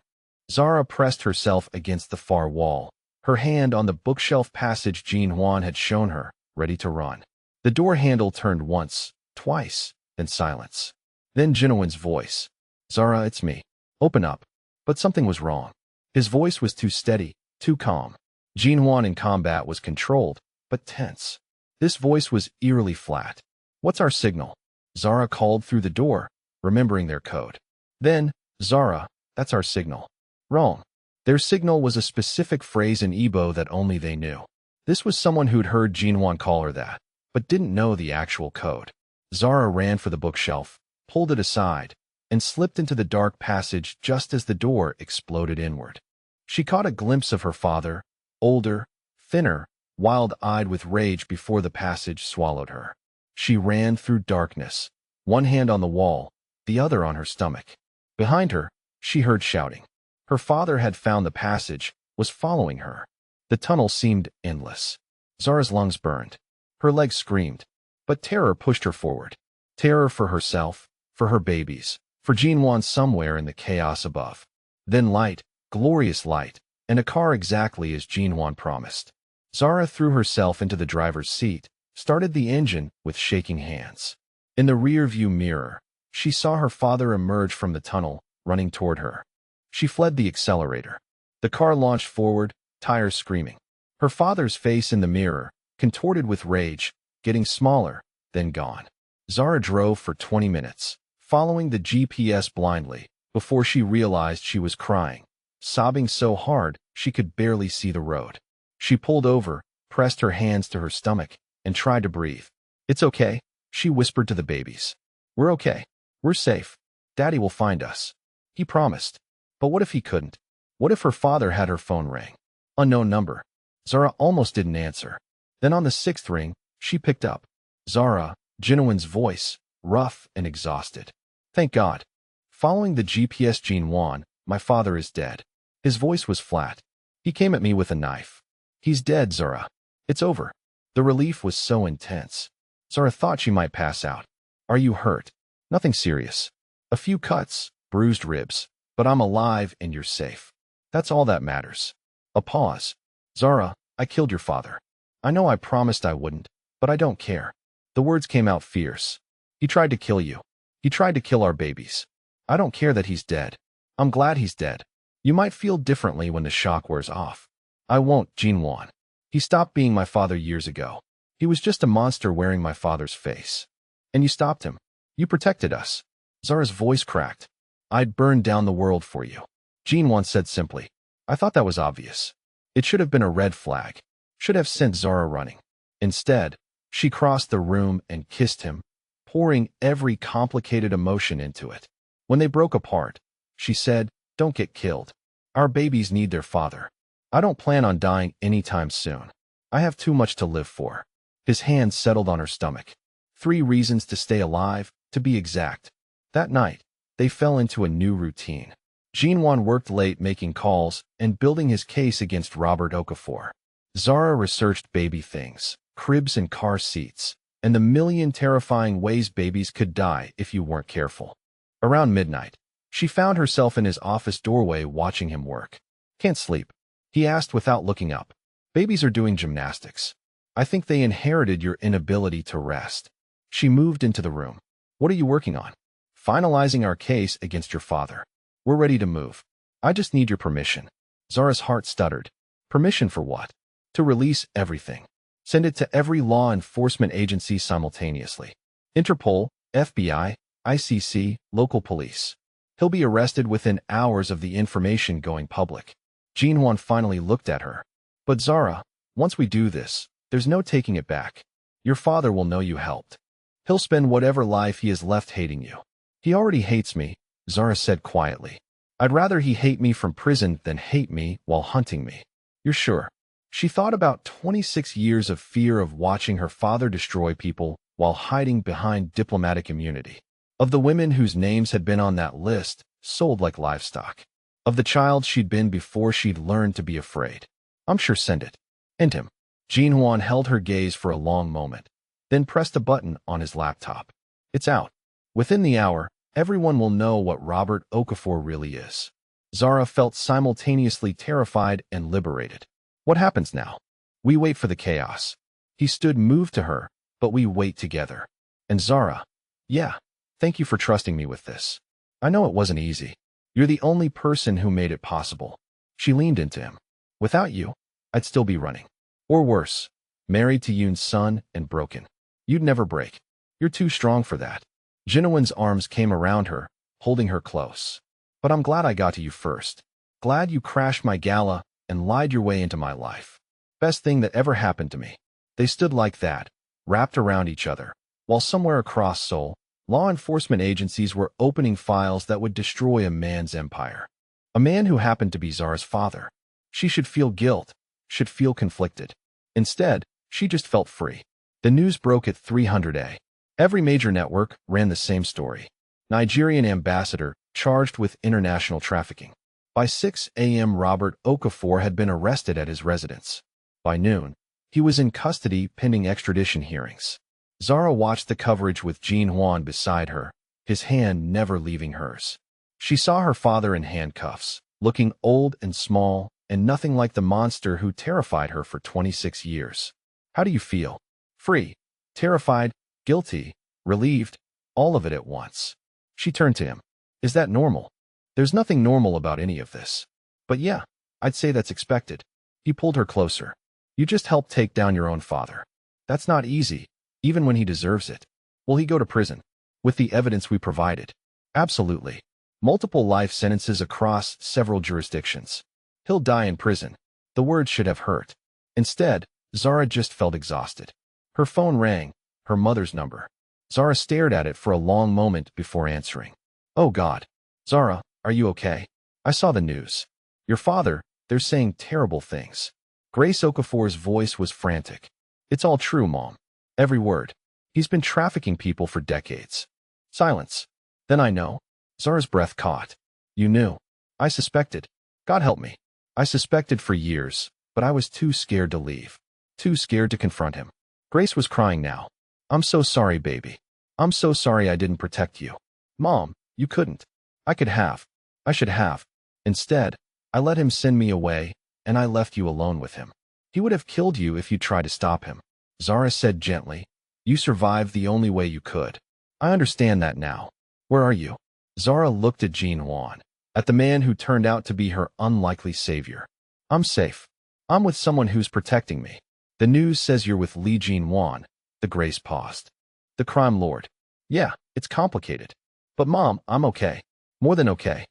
Speaker 1: Zara pressed herself against the far wall, her hand on the bookshelf passage Jinwan had shown her, ready to run. The door handle turned once, twice, then silence. Then Jinwan's voice. Zara, it's me. Open up. But something was wrong. His voice was too steady, too calm. Jinwan in combat was controlled, but tense. This voice was eerily flat. What's our signal? Zara called through the door, remembering their code. Then, Zara, that's our signal. Wrong. Their signal was a specific phrase in Igbo that only they knew. This was someone who'd heard Jinwan call her that, but didn't know the actual code. Zara ran for the bookshelf, pulled it aside, and slipped into the dark passage just as the door exploded inward. She caught a glimpse of her father, older, thinner, wild-eyed with rage before the passage swallowed her. She ran through darkness, one hand on the wall, the other on her stomach. Behind her, she heard shouting. Her father had found the passage, was following her. The tunnel seemed endless. Zara's lungs burned. Her legs screamed. But terror pushed her forward. Terror for herself, for her babies, for Jinwan somewhere in the chaos above. Then light, glorious light, and a car exactly as Jinwan promised. Zara threw herself into the driver's seat, started the engine with shaking hands. In the rear-view mirror, she saw her father emerge from the tunnel, running toward her. She fled the accelerator. The car launched forward, tires screaming. Her father's face in the mirror, contorted with rage, getting smaller, then gone. Zara drove for 20 minutes, following the GPS blindly, before she realized she was crying, sobbing so hard she could barely see the road. She pulled over, pressed her hands to her stomach, and tried to breathe. It's okay, she whispered to the babies. We're okay. We're safe. Daddy will find us. He promised. But what if he couldn't? What if her father had her phone ring? Unknown number. Zara almost didn't answer. Then on the 6th ring, she picked up. Zara, Jinwan's voice, rough and exhausted. Thank God. Following the GPS Jinwan, my father is dead. His voice was flat. He came at me with a knife. He's dead, Zara. It's over. The relief was so intense. Zara thought she might pass out. Are you hurt? Nothing serious. A few cuts, bruised ribs. But I'm alive and you're safe. That's all that matters. A pause. Zara, I killed your father. I know I promised I wouldn't, but I don't care. The words came out fierce. He tried to kill you. He tried to kill our babies. I don't care that he's dead. I'm glad he's dead. You might feel differently when the shock wears off. I won't, Jinwan. He stopped being my father years ago. He was just a monster wearing my father's face. And you stopped him. You protected us. Zara's voice cracked. I'd burn down the world for you. Jinwan said simply. I thought that was obvious. It should have been a red flag. Should have sent Zara running. Instead, she crossed the room and kissed him, pouring every complicated emotion into it. When they broke apart, she said, Don't get killed. Our babies need their father. I don't plan on dying anytime soon. I have too much to live for. His hand settled on her stomach. 3 reasons to stay alive, to be exact. That night, they fell into a new routine. Jinwan worked late making calls and building his case against Robert Okafor. Zara researched baby things, cribs and car seats, and the million terrifying ways babies could die if you weren't careful. Around midnight, she found herself in his office doorway watching him work. Can't sleep. He asked without looking up. Babies are doing gymnastics. I think they inherited your inability to rest. She moved into the room. What are you working on? Finalizing our case against your father. We're ready to move. I just need your permission. Zara's heart stuttered. Permission for what? To release everything. Send it to every law enforcement agency simultaneously. Interpol, FBI, ICC, local police. He'll be arrested within hours of the information going public. Jinhwan finally looked at her. But Zara, once we do this, there's no taking it back. Your father will know you helped. He'll spend whatever life he has left hating you. He already hates me, Zara said quietly. I'd rather he hate me from prison than hate me while hunting me. You're sure? She thought about 26 years of fear of watching her father destroy people while hiding behind diplomatic immunity. Of the women whose names had been on that list, sold like livestock. Of the child she'd been before she'd learned to be afraid. I'm sure, send it. End him. Jinhwan held her gaze for a long moment, then pressed a button on his laptop. It's out. Within the hour, everyone will know what Robert Okafor really is. Zara felt simultaneously terrified and liberated. What happens now? We wait for the chaos. He stood moved to her, but we wait together. And Zara, yeah, thank you for trusting me with this. I know it wasn't easy. You're the only person who made it possible. She leaned into him. Without you, I'd still be running. Or worse, married to Yoon's son and broken. You'd never break. You're too strong for that. Jinhwan's arms came around her, holding her close. But I'm glad I got to you first. Glad you crashed my gala and lied your way into my life. Best thing that ever happened to me. They stood like that, wrapped around each other, while somewhere across Seoul, law enforcement agencies were opening files that would destroy a man's empire. A man who happened to be Zara's father. She should feel guilt, should feel conflicted. Instead, she just felt free. The news broke at 300 A. Every major network ran the same story. Nigerian ambassador charged with international trafficking. By 6 a.m. Robert Okafor had been arrested at his residence. By noon, he was in custody pending extradition hearings. Zara watched the coverage with Jinhwan beside her, his hand never leaving hers. She saw her father in handcuffs, looking old and small, and nothing like the monster who terrified her for 26 years. How do you feel? Free, terrified, guilty, relieved, all of it at once. She turned to him. Is that normal? There's nothing normal about any of this. But yeah, I'd say that's expected. He pulled her closer. You just helped take down your own father. That's not easy, even when he deserves it. Will he go to prison? With the evidence we provided? Absolutely. Multiple life sentences across several jurisdictions. He'll die in prison. The words should have hurt. Instead, Zara just felt exhausted. Her phone rang, her mother's number. Zara stared at it for a long moment before answering. Oh God. Zara, are you okay? I saw the news. Your father, they're saying terrible things. Grace Okafor's voice was frantic. It's all true, Mom. Every word. He's been trafficking people for decades. Silence. Then I know. Zara's breath caught. You knew. I suspected. God help me. I suspected for years, but I was too scared to leave. Too scared to confront him. Grace was crying now. I'm so sorry, baby. I'm so sorry I didn't protect you. Mom, you couldn't. I could have. I should have. Instead, I let him send me away, and I left you alone with him. He would have killed you if you tried to stop him. Zara said gently. You survived the only way you could. I understand that now. Where are you? Zara looked at Jinhwan, at the man who turned out to be her unlikely savior. I'm safe. I'm with someone who's protecting me. The news says you're with Lee Jinhwan. The Grace paused. The crime lord. Yeah, it's complicated. But Mom, I'm okay. More than okay.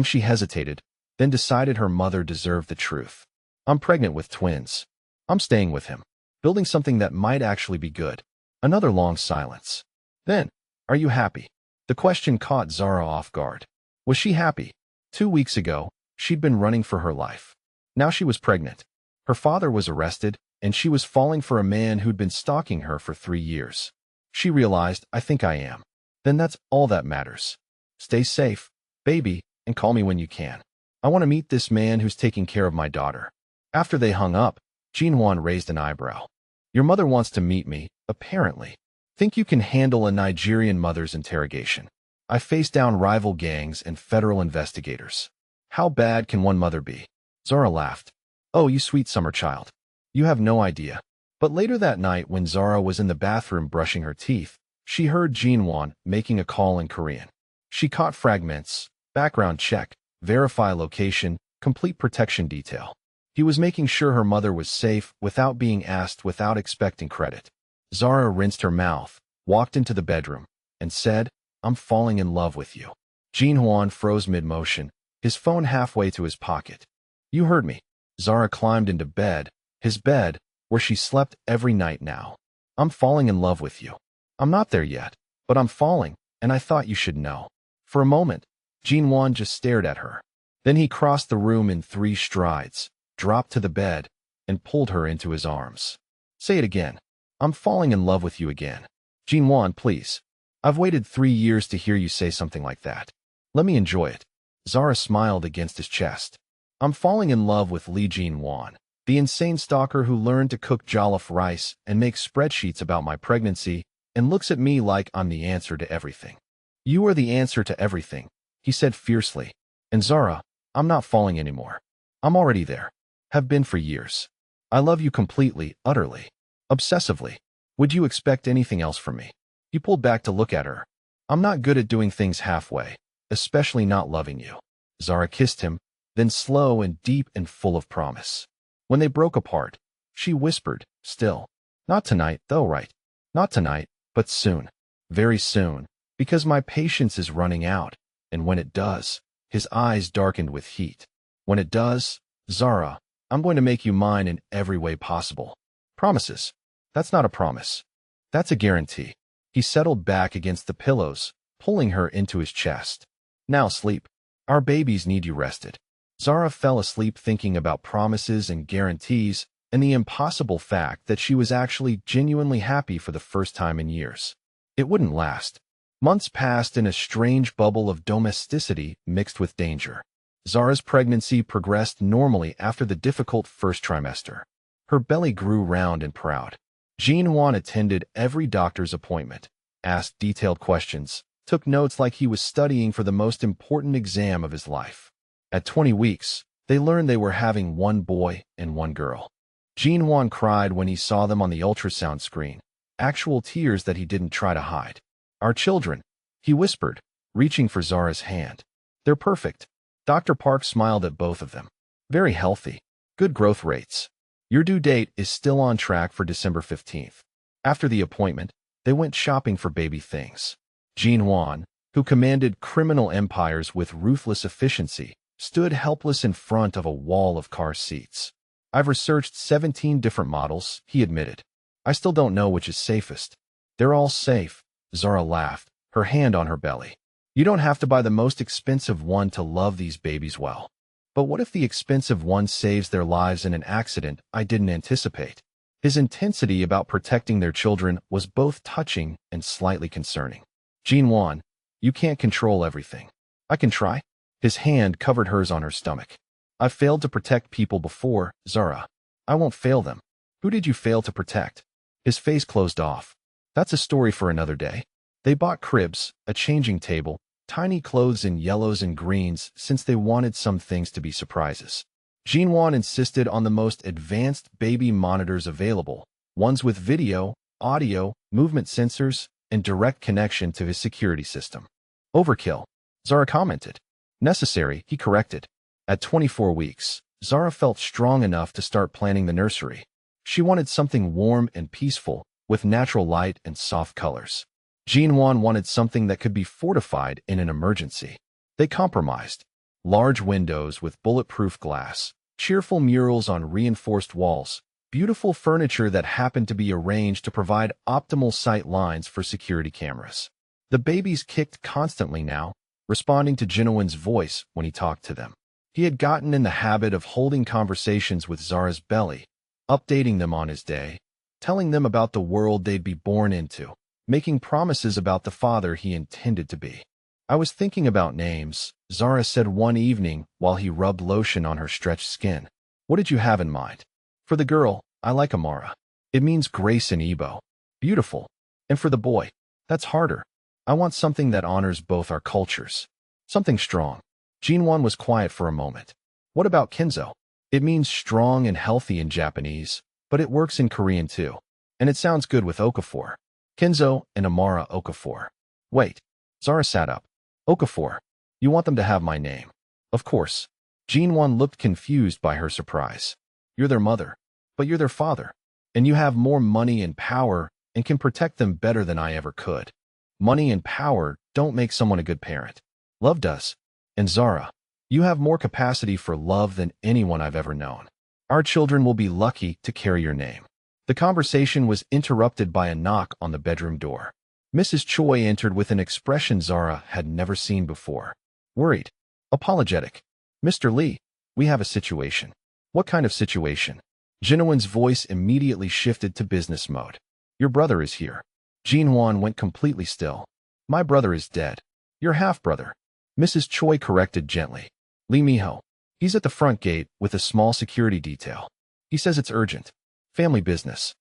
Speaker 1: She hesitated, then decided her mother deserved the truth. I'm pregnant with twins. I'm staying with him. Building something that might actually be good. Another long silence. Then, are you happy? The question caught Zara off guard. Was she happy? 2 weeks ago, she'd been running for her life. Now she was pregnant. Her father was arrested, and she was falling for a man who'd been stalking her for 3 years. She realized, I think I am. Then that's all that matters. Stay safe, baby, and call me when you can. I want to meet this man who's taking care of my daughter. After they hung up, Jinhwan raised an eyebrow. Your mother wants to meet me, apparently. Think you can handle a Nigerian mother's interrogation? I face down rival gangs and federal investigators. How bad can one mother be? Zara laughed. Oh, you sweet summer child. You have no idea. But later that night, when Zara was in the bathroom brushing her teeth, she heard Jinwon making a call in Korean. She caught fragments: background check, verify location, complete protection detail. He was making sure her mother was safe without being asked, without expecting credit. Zara rinsed her mouth, walked into the bedroom, and said, "I'm falling in love with you." Jinwon froze mid-motion, his phone halfway to his pocket. "You heard me." Zara climbed into bed, his bed, where she slept every night now. "I'm falling in love with you. I'm not there yet, but I'm falling, and I thought you should know." For a moment, Jinwon just stared at her. Then he crossed the room in 3 strides, dropped to the bed, and pulled her into his arms. "Say it again. I'm falling in love with you again. Jinwon, please. I've waited 3 years to hear you say something like that. Let me enjoy it." Zara smiled against his chest. "I'm falling in love with Lee Jinwon, the insane stalker who learned to cook jollof rice and make spreadsheets about my pregnancy and looks at me like I'm the answer to everything." "You are the answer to everything," he said fiercely. "And Zara, I'm not falling anymore. I'm already there. Have been for years. I love you completely, utterly, obsessively. Would you expect anything else from me?" He pulled back to look at her. "I'm not good at doing things halfway, especially not loving you." Zara kissed him, then slow and deep and full of promise. When they broke apart, she whispered, still, "Not tonight, though, right? Not tonight, but soon. Very soon, because my patience is running out, and when it does," his eyes darkened with heat. "When it does, Zara, I'm going to make you mine in every way possible." "Promises. That's not a promise. That's a guarantee." He settled back against the pillows, pulling her into his chest. "Now sleep. Our babies need you rested." Zara fell asleep thinking about promises and guarantees and the impossible fact that she was actually genuinely happy for the first time in years. It wouldn't last. Months passed in a strange bubble of domesticity mixed with danger. Zara's pregnancy progressed normally after the difficult first trimester. Her belly grew round and proud. Jinwon attended every doctor's appointment, asked detailed questions, took notes like he was studying for the most important exam of his life. At 20 weeks, they learned they were having 1 boy and 1 girl. Jinwon cried when he saw them on the ultrasound screen, actual tears that he didn't try to hide. "Our children," he whispered, reaching for Zara's hand. "They're perfect." Dr. Park smiled at both of them. "Very healthy. Good growth rates. Your due date is still on track for December 15th. After the appointment, they went shopping for baby things. Jinwon, who commanded criminal empires with ruthless efficiency, stood helpless in front of a wall of car seats. "I've researched 17 different models," he admitted. "I still don't know which is safest." "They're all safe," Zara laughed, her hand on her belly. "You don't have to buy the most expensive one to love these babies well." "But what if the expensive one saves their lives in an accident I didn't anticipate?" His intensity about protecting their children was both touching and slightly concerning. "Jinwon, you can't control everything." "I can try." His hand covered hers on her stomach. "I've failed to protect people before, Zara. I won't fail them." "Who did you fail to protect?" His face closed off. "That's a story for another day." They bought cribs, a changing table, tiny clothes in yellows and greens since they wanted some things to be surprises. Jinwon insisted on the most advanced baby monitors available, ones with video, audio, movement sensors, and direct connection to his security system. "Overkill," Zara commented. "Necessary," he corrected. At 24 weeks, Zara felt strong enough to start planning the nursery. She wanted something warm and peaceful, with natural light and soft colors. Jinwon wanted something that could be fortified in an emergency. They compromised. Large windows with bulletproof glass, cheerful murals on reinforced walls, beautiful furniture that happened to be arranged to provide optimal sight lines for security cameras. The babies kicked constantly now, responding to Jinwon's voice when he talked to them. He had gotten in the habit of holding conversations with Zara's belly, updating them on his day, telling them about the world they'd be born into, making promises about the father he intended to be. "I was thinking about names," Zara said one evening while he rubbed lotion on her stretched skin. "What did you have in mind?" "For the girl, I like Amara. It means grace in Igbo. Beautiful. And for the boy, that's harder. I want something that honors both our cultures. Something strong." Jinwon was quiet for a moment. "What about Kenzo?" It means strong and healthy in Japanese, but it works in Korean too. And it sounds good with Okafor. Kenzo and Amara Okafor. Wait. Zara sat up. Okafor. You want them to have my name? Of course. Jinwon looked confused by her surprise. You're their mother. But you're their father. And you have more money and power and can protect them better than I ever could. Money and power don't make someone a good parent. Love does. And Zara, you have more capacity for love than anyone I've ever known. Our children will be lucky to carry your name. The conversation was interrupted by a knock on the bedroom door. Mrs. Choi entered with an expression Zara had never seen before. Worried. Apologetic. Mr. Lee, we have a situation. What kind of situation? Jinwon's voice immediately shifted to business mode. Your brother is here. Jinwon went completely still. My brother is dead. Your half-brother. Mrs. Choi corrected gently. Lee Miho. He's at the front gate with a small security detail. He says it's urgent. Family business.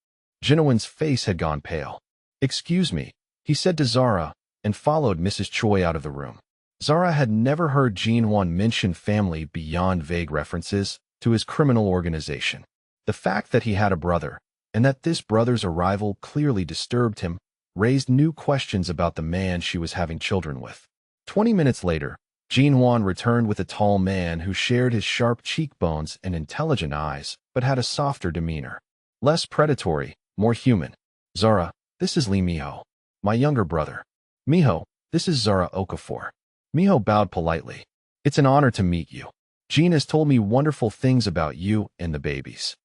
Speaker 1: Jinwon's face had gone pale. Excuse me, he said to Zara, and followed Mrs. Choi out of the room. Zara had never heard Jinwon mention family beyond vague references to his criminal organization. The fact that he had a brother, and that this brother's arrival clearly disturbed him, raised new questions about the man she was having children with. 20 minutes later, Jinwon returned with a tall man who shared his sharp cheekbones and intelligent eyes, but had a softer demeanor. Less predatory, more human. Zara, this is Lee Miho, my younger brother. Miho, this is Zara Okafor. Miho bowed politely. It's an honor to meet you. Jin has told me wonderful things about you and the babies.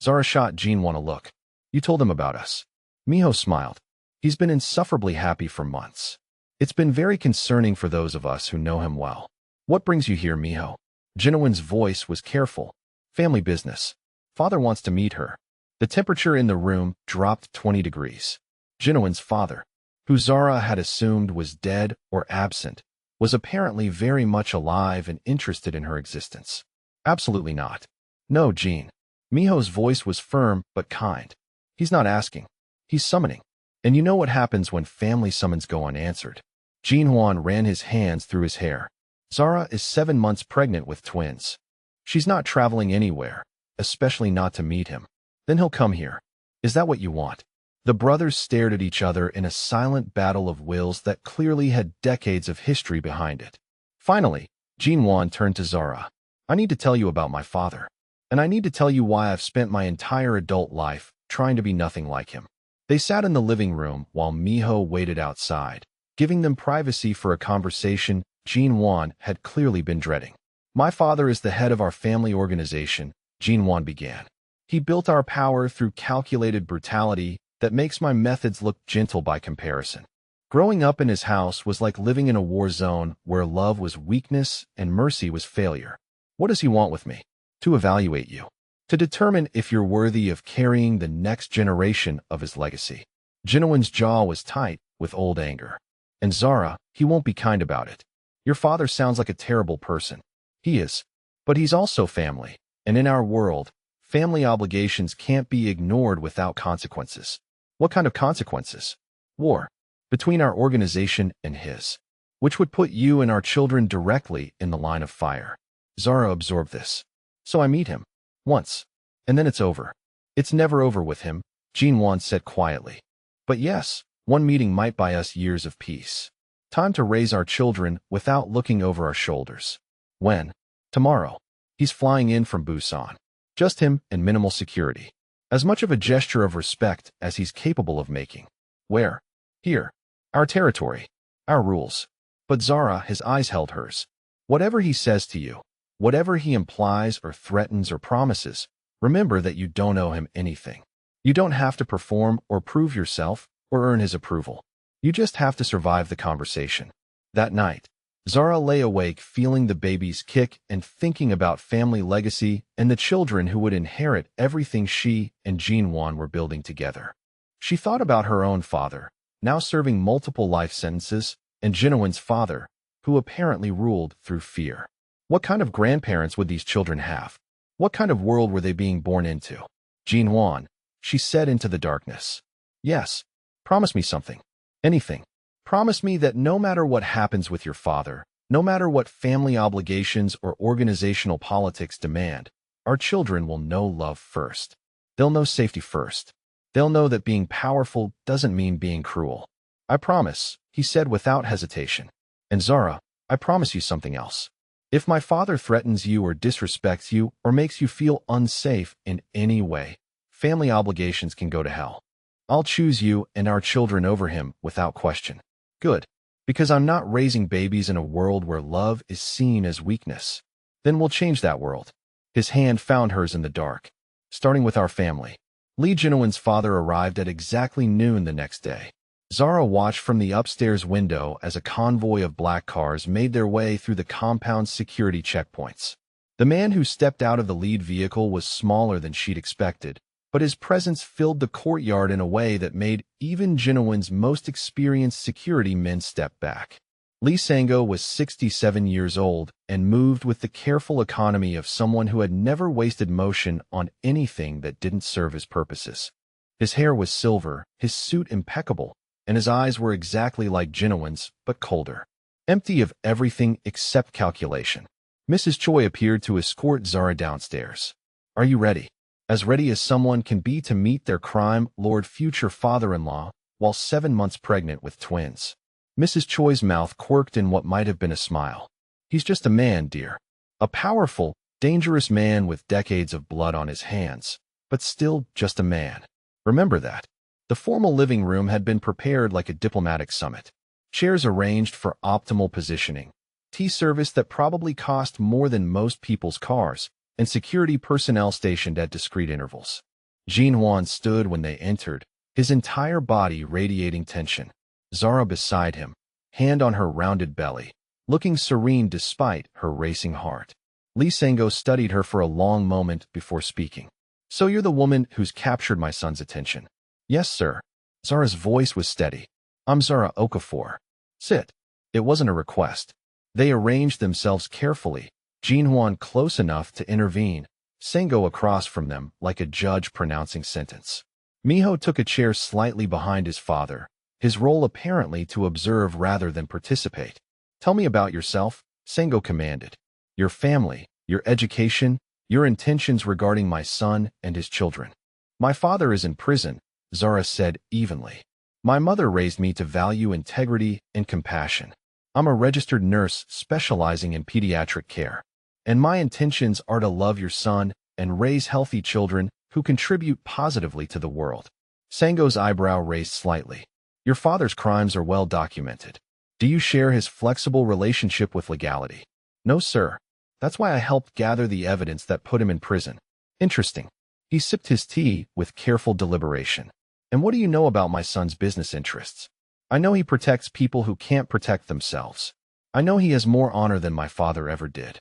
Speaker 1: Zara shot Jinwon a look. You told him about us. Miho smiled. He's been insufferably happy for months. It's been very concerning for those of us who know him well. What brings you here, Miho? Jinwon's voice was careful. Family business. Father wants to meet her. The temperature in the room dropped 20 degrees. Jinwon's father, who Zara had assumed was dead or absent, was apparently very much alive and interested in her existence. Absolutely not. No, Jin. Miho's voice was firm but kind. He's not asking. He's summoning. And you know what happens when family summons go unanswered. Jinwon ran his hands through his hair. Zara is 7 months pregnant with twins. She's not traveling anywhere, especially not to meet him. Then he'll come here. Is that what you want? The brothers stared at each other in a silent battle of wills that clearly had decades of history behind it. Finally, Jinwon turned to Zara. I need to tell you about my father. And I need to tell you why I've spent my entire adult life trying to be nothing like him. They sat in the living room while Miho waited outside, giving them privacy for a conversation Jinwon had clearly been dreading. My father is the head of our family organization, Jinwon began. He built our power through calculated brutality that makes my methods look gentle by comparison. Growing up in his house was like living in a war zone where love was weakness and mercy was failure. What does he want with me? To evaluate you. To determine if you're worthy of carrying the next generation of his legacy. Jinwon's jaw was tight with old anger. And Zara, he won't be kind about it. Your father sounds like a terrible person. He is. But he's also family. And in our world, family obligations can't be ignored without consequences. What kind of consequences? War. Between our organization and his. Which would put you and our children directly in the line of fire. Zara absorbed this. So I meet him. Once. And then it's over. It's never over with him, Jinwon said quietly. But yes, one meeting might buy us years of peace. Time to raise our children without looking over our shoulders. When? Tomorrow. He's flying in from Busan. Just him and minimal security. As much of a gesture of respect as he's capable of making. Where? Here. Our territory. Our rules. But Zara, his eyes held hers. Whatever he says to you, whatever he implies or threatens or promises, remember that you don't owe him anything. You don't have to perform or prove yourself or earn his approval. You just have to survive the conversation. That night, Zara lay awake feeling the baby's kick and thinking about family legacy and the children who would inherit everything she and Jinwon were building together. She thought about her own father, now serving multiple life sentences, and Jinwon's father, who apparently ruled through fear. What kind of grandparents would these children have? What kind of world were they being born into? Jinwon, she said into the darkness. Yes. Promise me something. Anything. Promise me that no matter what happens with your father, no matter what family obligations or organizational politics demand, Our children will know love first. They'll know safety first. They'll know that being powerful doesn't mean being cruel. I promise, he said without hesitation. And Zara, I promise you something else. If my father threatens you or disrespects you or makes you feel unsafe in any way, family obligations can go to hell. I'll choose you and our children over him without question. Good. Because I'm not raising babies in a world where love is seen as weakness. Then we'll change that world. His hand found hers in the dark. Starting with our family. Lee Jinowin's father arrived at exactly noon the next day. Zara watched from the upstairs window as a convoy of black cars made their way through the compound's security checkpoints. The man who stepped out of the lead vehicle was smaller than she'd expected, but his presence filled the courtyard in a way that made even Jinowin's most experienced security men step back. Lee Sango was 67 years old and moved with the careful economy of someone who had never wasted motion on anything that didn't serve his purposes. His hair was silver, his suit impeccable, and his eyes were exactly like Jinowin's, but colder. Empty of everything except calculation. Mrs. Choi appeared to escort Zara downstairs. Are you ready? As ready as someone can be to meet their crime-lord future father-in-law while 7 months pregnant with twins. Mrs. Choi's mouth quirked in what might have been a smile. He's just a man, dear. A powerful, dangerous man with decades of blood on his hands, but still just a man. Remember that. The formal living room had been prepared like a diplomatic summit. Chairs arranged for optimal positioning, tea service that probably cost more than most people's cars, and security personnel stationed at discrete intervals. Jean Huan stood when they entered, his entire body radiating tension. Zara beside him, hand on her rounded belly, looking serene despite her racing heart. Lee Sango studied her for a long moment before speaking. So you're the woman who's captured my son's attention. Yes, sir. Zara's voice was steady. I'm Zara Okafor. Sit. It wasn't a request. They arranged themselves carefully, Jean Huan close enough to intervene, Sango across from them like a judge pronouncing sentence. Miho took a chair slightly behind his father, his role apparently to observe rather than participate. Tell me about yourself, Sango commanded. Your family, your education, your intentions regarding my son and his children. My father is in prison, Zara said evenly. My mother raised me to value integrity and compassion. I'm a registered nurse specializing in pediatric care. And my intentions are to love your son and raise healthy children who contribute positively to the world. Sango's eyebrow raised slightly. Your father's crimes are well documented. Do you share his flexible relationship with legality? No, sir. That's why I helped gather the evidence that put him in prison. Interesting. He sipped his tea with careful deliberation. And what do you know about my son's business interests? I know he protects people who can't protect themselves. I know he has more honor than my father ever did.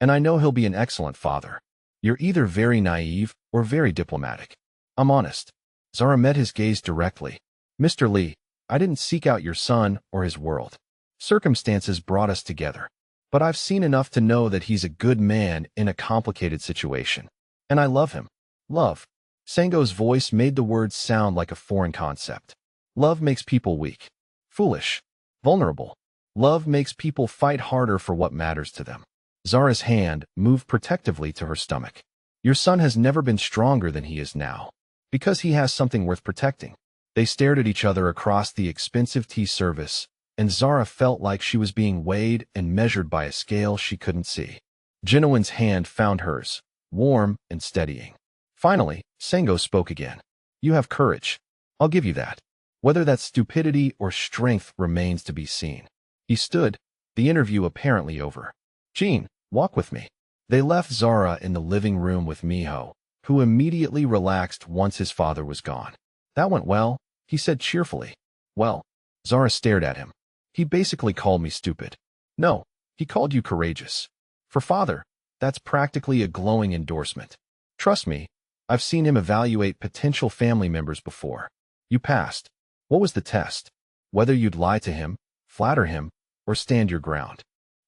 Speaker 1: And I know he'll be an excellent father. You're either very naive or very diplomatic. I'm honest. Zara met his gaze directly. Mr. Lee, I didn't seek out your son or his world. Circumstances brought us together. But I've seen enough to know that he's a good man in a complicated situation. And I love him. Love. Sango's voice made the words sound like a foreign concept. Love makes people weak, foolish, vulnerable. Love makes people fight harder for what matters to them. Zara's hand moved protectively to her stomach. Your son has never been stronger than he is now. Because he has something worth protecting. They stared at each other across the expensive tea service, and Zara felt like she was being weighed and measured by a scale she couldn't see. Jinowin's hand found hers, warm and steadying. Finally, Sango spoke again. You have courage. I'll give you that. Whether that's stupidity or strength remains to be seen. He stood, the interview apparently over. Jean, walk with me. They left Zara in the living room with Miho, who immediately relaxed once his father was gone. That went well, he said cheerfully. Well, Zara stared at him. He basically called me stupid. No, he called you courageous. For father, that's practically a glowing endorsement. Trust me, I've seen him evaluate potential family members before. You passed. What was the test? Whether you'd lie to him, flatter him, or stand your ground.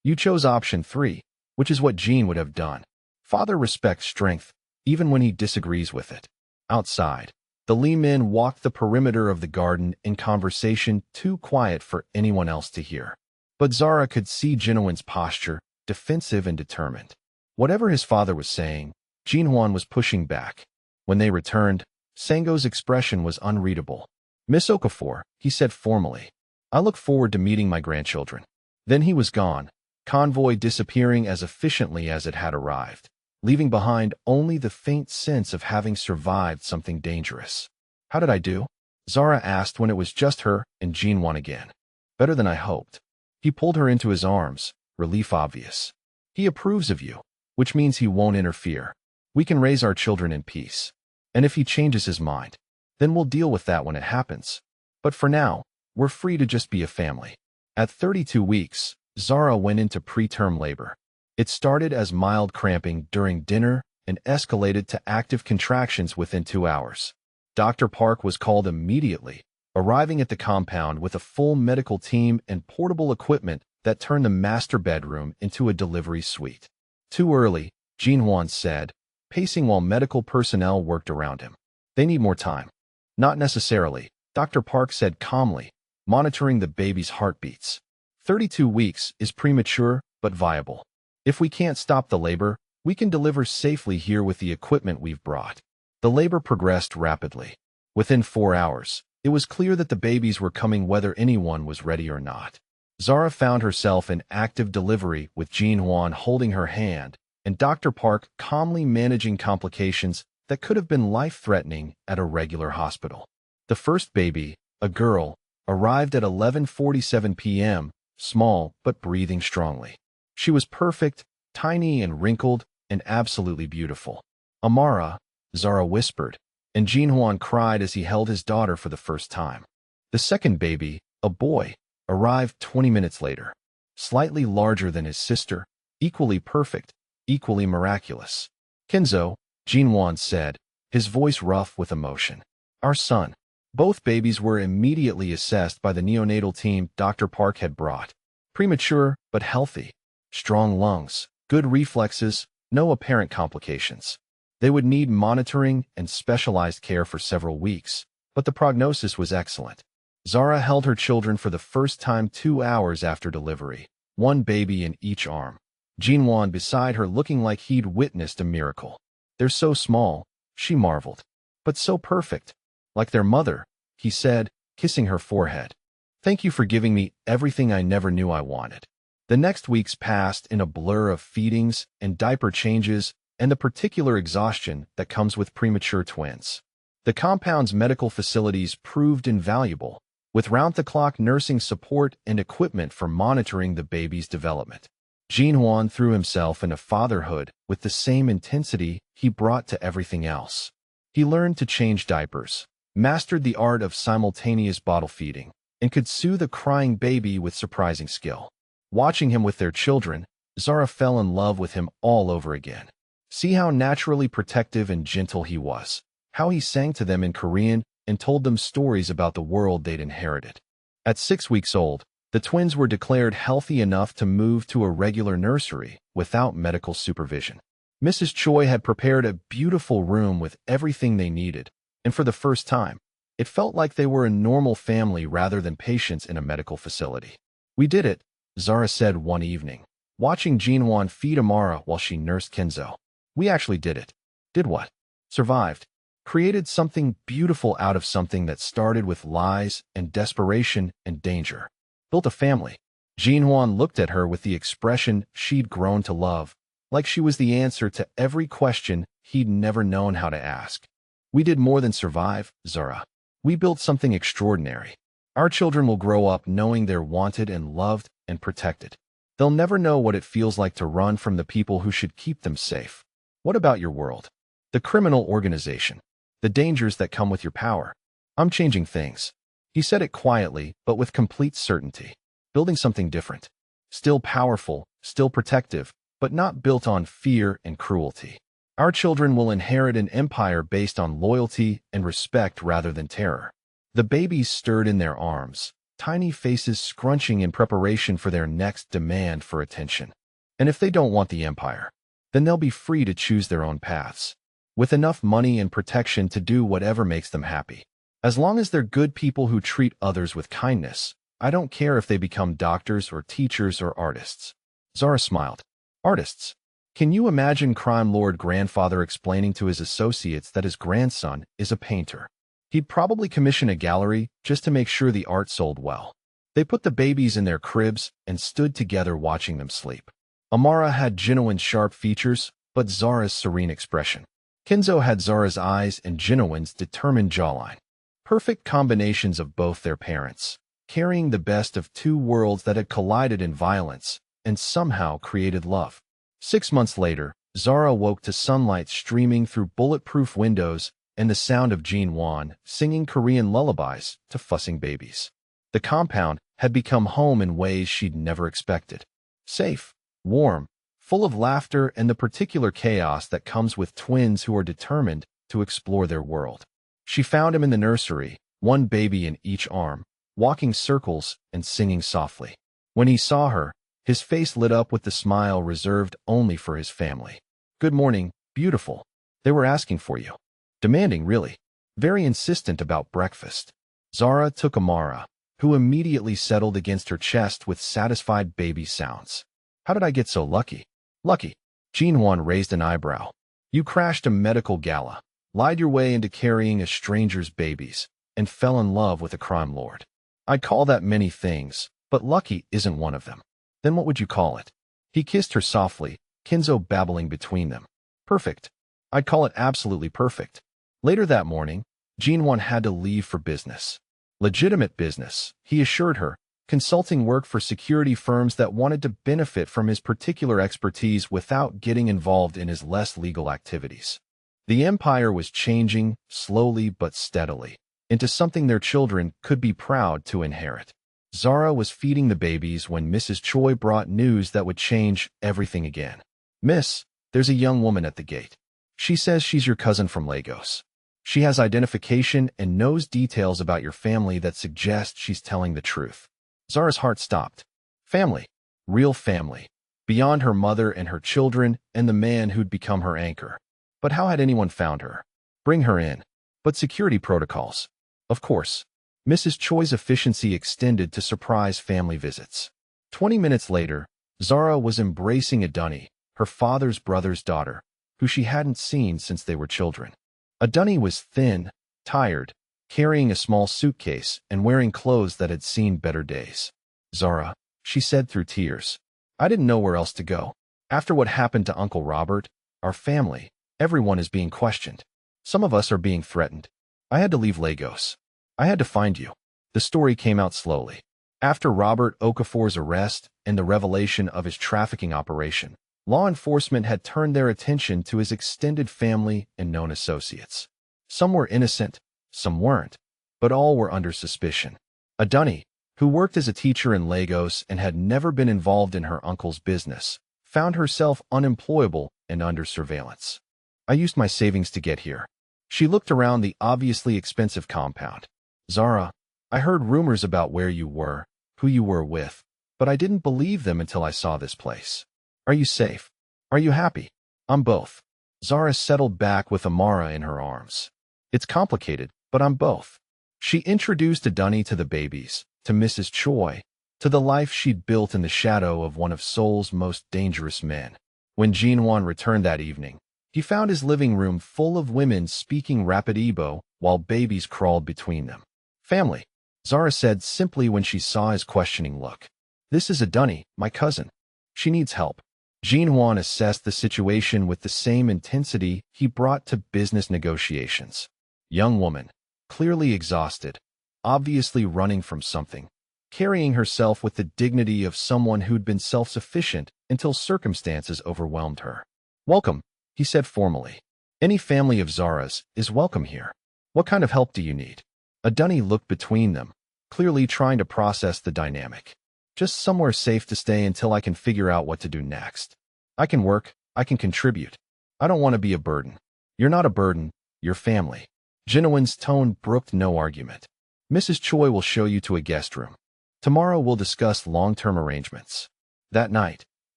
Speaker 1: You chose option 3, which is what Jean would have done. Father respects strength, even when he disagrees with it. Outside, the Lee men walked the perimeter of the garden in conversation too quiet for anyone else to hear. But Zara could see Jinowin's posture, defensive and determined. Whatever his father was saying, Jinhuan was pushing back. When they returned, Sango's expression was unreadable. "Miss Okafor," he said formally, "I look forward to meeting my grandchildren." Then he was gone, convoy disappearing as efficiently as it had arrived, leaving behind only the faint sense of having survived something dangerous. "How did I do?" Zara asked when it was just her and Jinhuan again. "Better than I hoped." He pulled her into his arms, relief obvious. "He approves of you, which means he won't interfere. We can raise our children in peace. And if he changes his mind, then we'll deal with that when it happens. But for now, we're free to just be a family." At 32 weeks, Zara went into preterm labor. It started as mild cramping during dinner and escalated to active contractions within 2 hours. Dr. Park was called immediately, arriving at the compound with a full medical team and portable equipment that turned the master bedroom into a delivery suite. "Too early," Jinhuan said, pacing while medical personnel worked around him. "They need more time." "Not necessarily," Dr. Park said calmly, monitoring the baby's heartbeats. 32 weeks is premature but viable. If we can't stop the labor, we can deliver safely here with the equipment we've brought." The labor progressed rapidly. Within 4 hours, it was clear that the babies were coming whether anyone was ready or not. Zara found herself in active delivery with Jinhuan holding her hand and Dr. Park calmly managing complications that could have been life-threatening at a regular hospital. The first baby, a girl, arrived at 11:47 p.m., small but breathing strongly. She was perfect, tiny and wrinkled, and absolutely beautiful. "Amara," Zara whispered, and Jinhuan cried as he held his daughter for the first time. The second baby, a boy, arrived 20 minutes later. Slightly larger than his sister, equally perfect, equally miraculous. "Kenzo," Jinhuan said, his voice rough with emotion. "Our son." Both babies were immediately assessed by the neonatal team Dr. Park had brought. Premature, but healthy. Strong lungs, good reflexes, no apparent complications. They would need monitoring and specialized care for several weeks, but the prognosis was excellent. Zara held her children for the first time 2 hours after delivery, one baby in each arm. Jinhuan beside her looking like he'd witnessed a miracle. "They're so small," she marveled. "But so perfect. Like their mother," he said, kissing her forehead. "Thank you for giving me everything I never knew I wanted." The next weeks passed in a blur of feedings and diaper changes and the particular exhaustion that comes with premature twins. The compound's medical facilities proved invaluable, with round-the-clock nursing support and equipment for monitoring the baby's development. Jinhuan threw himself into fatherhood with the same intensity he brought to everything else. He learned to change diapers, mastered the art of simultaneous bottle feeding, and could soothe a crying baby with surprising skill. Watching him with their children, Zara fell in love with him all over again. See how naturally protective and gentle he was, how he sang to them in Korean and told them stories about the world they'd inherited. At 6 weeks old, the twins were declared healthy enough to move to a regular nursery without medical supervision. Mrs. Choi had prepared a beautiful room with everything they needed, and for the first time, it felt like they were a normal family rather than patients in a medical facility. "We did it," Zara said one evening, watching Jinhuan feed Amara while she nursed Kenzo. "We actually did it." "Did what?" "Survived. Created something beautiful out of something that started with lies and desperation and danger. Built a family." Jinhuan looked at her with the expression she'd grown to love, like she was the answer to every question he'd never known how to ask. "We did more than survive, Zara. We built something extraordinary. Our children will grow up knowing they're wanted and loved and protected. They'll never know what it feels like to run from the people who should keep them safe." "What about your world?" "The criminal organization. The dangers that come with your power. I'm changing things." He said it quietly, but with complete certainty. Building something different. Still powerful, still protective, but not built on fear and cruelty. Our children will inherit an empire based on loyalty and respect rather than terror. The babies stirred in their arms, tiny faces scrunching in preparation for their next demand for attention. And if they don't want the empire, then they'll be free to choose their own paths, with enough money and protection to do whatever makes them happy. As long as they're good people who treat others with kindness, I don't care if they become doctors or teachers or artists. Zara smiled. "Artists?" Can you imagine crime lord grandfather explaining to his associates that his grandson is a painter? He'd probably commission a gallery just to make sure the art sold well. They put the babies in their cribs and stood together watching them sleep. Amara had Jinowin's sharp features, but Zara's serene expression. Kinzo had Zara's eyes and Jinowin's determined jawline. Perfect combinations of both their parents, carrying the best of two worlds that had collided in violence and somehow created love. 6 months later, Zara woke to sunlight streaming through bulletproof windows and the sound of Jinwan singing Korean lullabies to fussing babies. The compound had become home in ways she'd never expected. Safe, warm, full of laughter and the particular chaos that comes with twins who are determined to explore their world. She found him in the nursery, one baby in each arm, walking circles and singing softly. When he saw her, his face lit up with the smile reserved only for his family. "Good morning, beautiful. They were asking for you." Demanding, really. Very insistent about breakfast. Zara took Amara, who immediately settled against her chest with satisfied baby sounds. "How did I get so lucky?" "Lucky?" Jinwan raised an eyebrow. "You crashed a medical gala, lied your way into carrying a stranger's babies, and fell in love with a crime lord. I'd call that many things, but lucky isn't one of them." "Then what would you call it?" He kissed her softly, Kinzo babbling between them. "Perfect. I'd call it absolutely perfect." Later that morning, Jinwan had to leave for business. Legitimate business, he assured her, consulting work for security firms that wanted to benefit from his particular expertise without getting involved in his less legal activities. The empire was changing, slowly but steadily, into something their children could be proud to inherit. Zara was feeding the babies when Mrs. Choi brought news that would change everything again. "Miss, there's a young woman at the gate. She says she's your cousin from Lagos. She has identification and knows details about your family that suggest she's telling the truth." Zara's heart stopped. Family. Real family. Beyond her mother and her children and the man who'd become her anchor. But how had anyone found her? Bring her in. But security protocols. Of course. Mrs. Choi's efficiency extended to surprise family visits. 20 minutes later, Zara was embracing Adunni, her father's brother's daughter, who she hadn't seen since they were children. Adunni was thin, tired, carrying a small suitcase and wearing clothes that had seen better days. "Zara," she said through tears, "I didn't know where else to go. After what happened to Uncle Robert, our family, everyone is being questioned. Some of us are being threatened. I had to leave Lagos. I had to find you." The story came out slowly. After Robert Okafor's arrest and the revelation of his trafficking operation, law enforcement had turned their attention to his extended family and known associates. Some were innocent, some weren't, but all were under suspicion. Adunni, who worked as a teacher in Lagos and had never been involved in her uncle's business, found herself unemployable and under surveillance. "I used my savings to get here." She looked around the obviously expensive compound. "Zara, I heard rumors about where you were, who you were with, but I didn't believe them until I saw this place. Are you safe? Are you happy?" "I'm both." Zara settled back with Amara in her arms. "It's complicated, but I'm both." She introduced Adunni to the babies, to Mrs. Choi, to the life she'd built in the shadow of one of Seoul's most dangerous men. When Jinwan returned that evening, he found his living room full of women speaking rapid Igbo while babies crawled between them. "Family," Zara said simply when she saw his questioning look. "This is Adunni, my cousin. She needs help." Jinwan assessed the situation with the same intensity he brought to business negotiations. Young woman, clearly exhausted, obviously running from something, carrying herself with the dignity of someone who'd been self-sufficient until circumstances overwhelmed her. "Welcome," he said formally. "Any family of Zara's is welcome here. What kind of help do you need?" Adunni looked between them, clearly trying to process the dynamic. "Just somewhere safe to stay until I can figure out what to do next. I can work, I can contribute. I don't want to be a burden." "You're not a burden, you're family." Jinowin's tone brooked no argument. "Mrs. Choi will show you to a guest room. Tomorrow we'll discuss long-term arrangements." That night,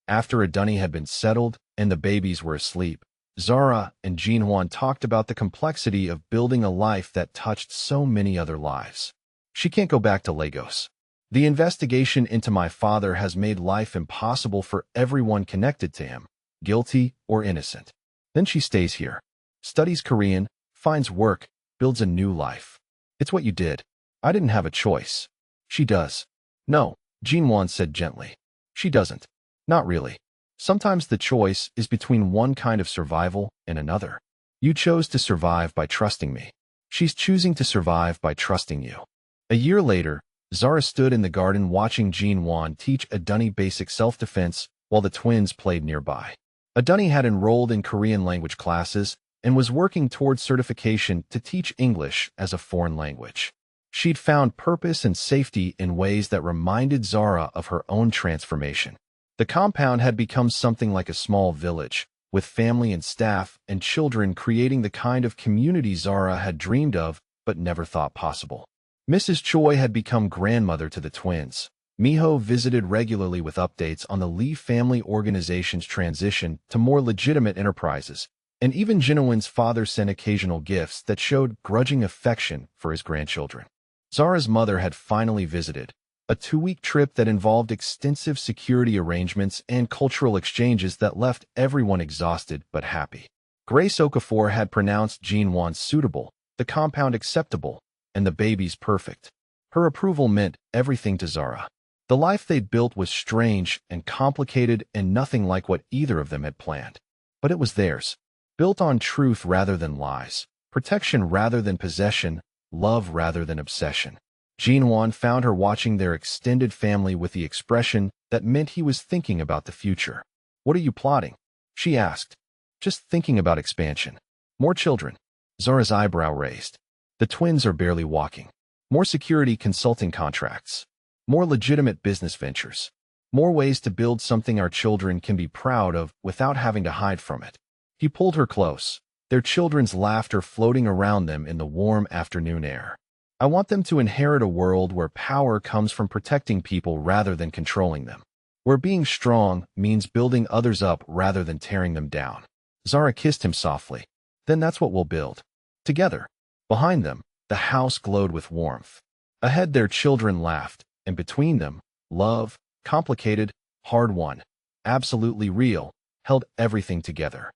Speaker 1: after Adunni had been settled and the babies were asleep, Zara and Jinwan talked about the complexity of building a life that touched so many other lives. "She can't go back to Lagos. The investigation into my father has made life impossible for everyone connected to him. guilty or innocent. Then she stays here, studies Korean, finds work, builds a new life. It's what you did. I didn't have a choice. She does. No, Jinwon said gently. She doesn't. Not really. Sometimes the choice is between one kind of survival and another. You chose to survive by trusting me. She's choosing to survive by trusting you. A year later, Zara stood in the garden watching Jinwon teach Adunni basic self-defense while the twins played nearby. Adunni had enrolled in Korean language classes and was working towards certification to teach English as a foreign language. She'd found purpose and safety in ways that reminded Zara of her own transformation. The compound had become something like a small village, with family and staff and children creating the kind of community Zara had dreamed of but never thought possible. Mrs. Choi had become grandmother to the twins. Miho visited regularly with updates on the Lee family organization's transition to more legitimate enterprises, and even Jinwon's father sent occasional gifts that showed grudging affection for his grandchildren. Zara's mother had finally visited, a 2-week trip that involved extensive security arrangements and cultural exchanges that left everyone exhausted but happy. Grace Okafor had pronounced Jinwon suitable, the compound acceptable, and the babies perfect. Her approval meant everything to Zara. The life they'd built was strange and complicated and nothing like what either of them had planned. But it was theirs. Built on truth rather than lies, protection rather than possession, love rather than obsession. Jinwon found her watching their extended family with the expression that meant he was thinking about the future. "What are you plotting?" she asked. "Just thinking about expansion. More children." Zara's eyebrow raised. "The twins are barely walking. More security consulting contracts. More legitimate business ventures. More ways to build something our children can be proud of without having to hide from it." He pulled her close, their children's laughter floating around them in the warm afternoon air. "I want them to inherit a world where power comes from protecting people rather than controlling them. Where being strong means building others up rather than tearing them down." Zara kissed him softly. "Then that's what we'll build. Together." Behind them, the house glowed with warmth. Ahead, their children laughed, and between them, love, complicated, hard-won, absolutely real, held everything together.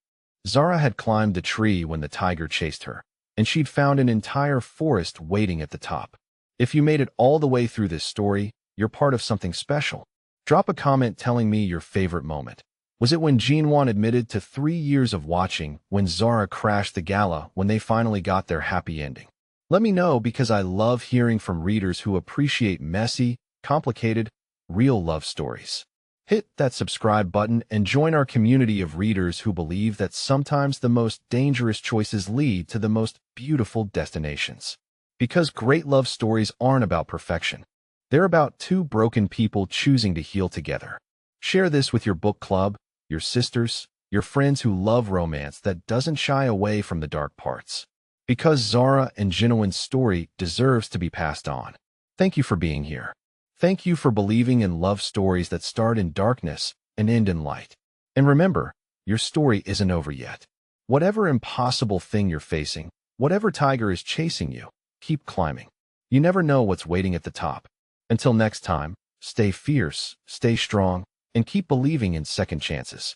Speaker 1: Zara had climbed the tree when the tiger chased her, and she'd found an entire forest waiting at the top. If you made it all the way through this story, you're part of something special. Drop a comment telling me your favorite moment. Was it when Jinwon admitted to 3 years of watching, when Zara crashed the gala when they finally got their happy ending? Let me know, because I love hearing from readers who appreciate messy, complicated, real love stories. Hit that subscribe button and join our community of readers who believe that sometimes the most dangerous choices lead to the most beautiful destinations. Because great love stories aren't about perfection. They're about 2 broken people choosing to heal together. Share this with your book club, your sisters, your friends who love romance that doesn't shy away from the dark parts. Because Zara and Jinwon's story deserves to be passed on. Thank you for being here. Thank you for believing in love stories that start in darkness and end in light. And remember, your story isn't over yet. Whatever impossible thing you're facing, whatever tiger is chasing you, keep climbing. You never know what's waiting at the top. Until next time, stay fierce, stay strong, and keep believing in second chances.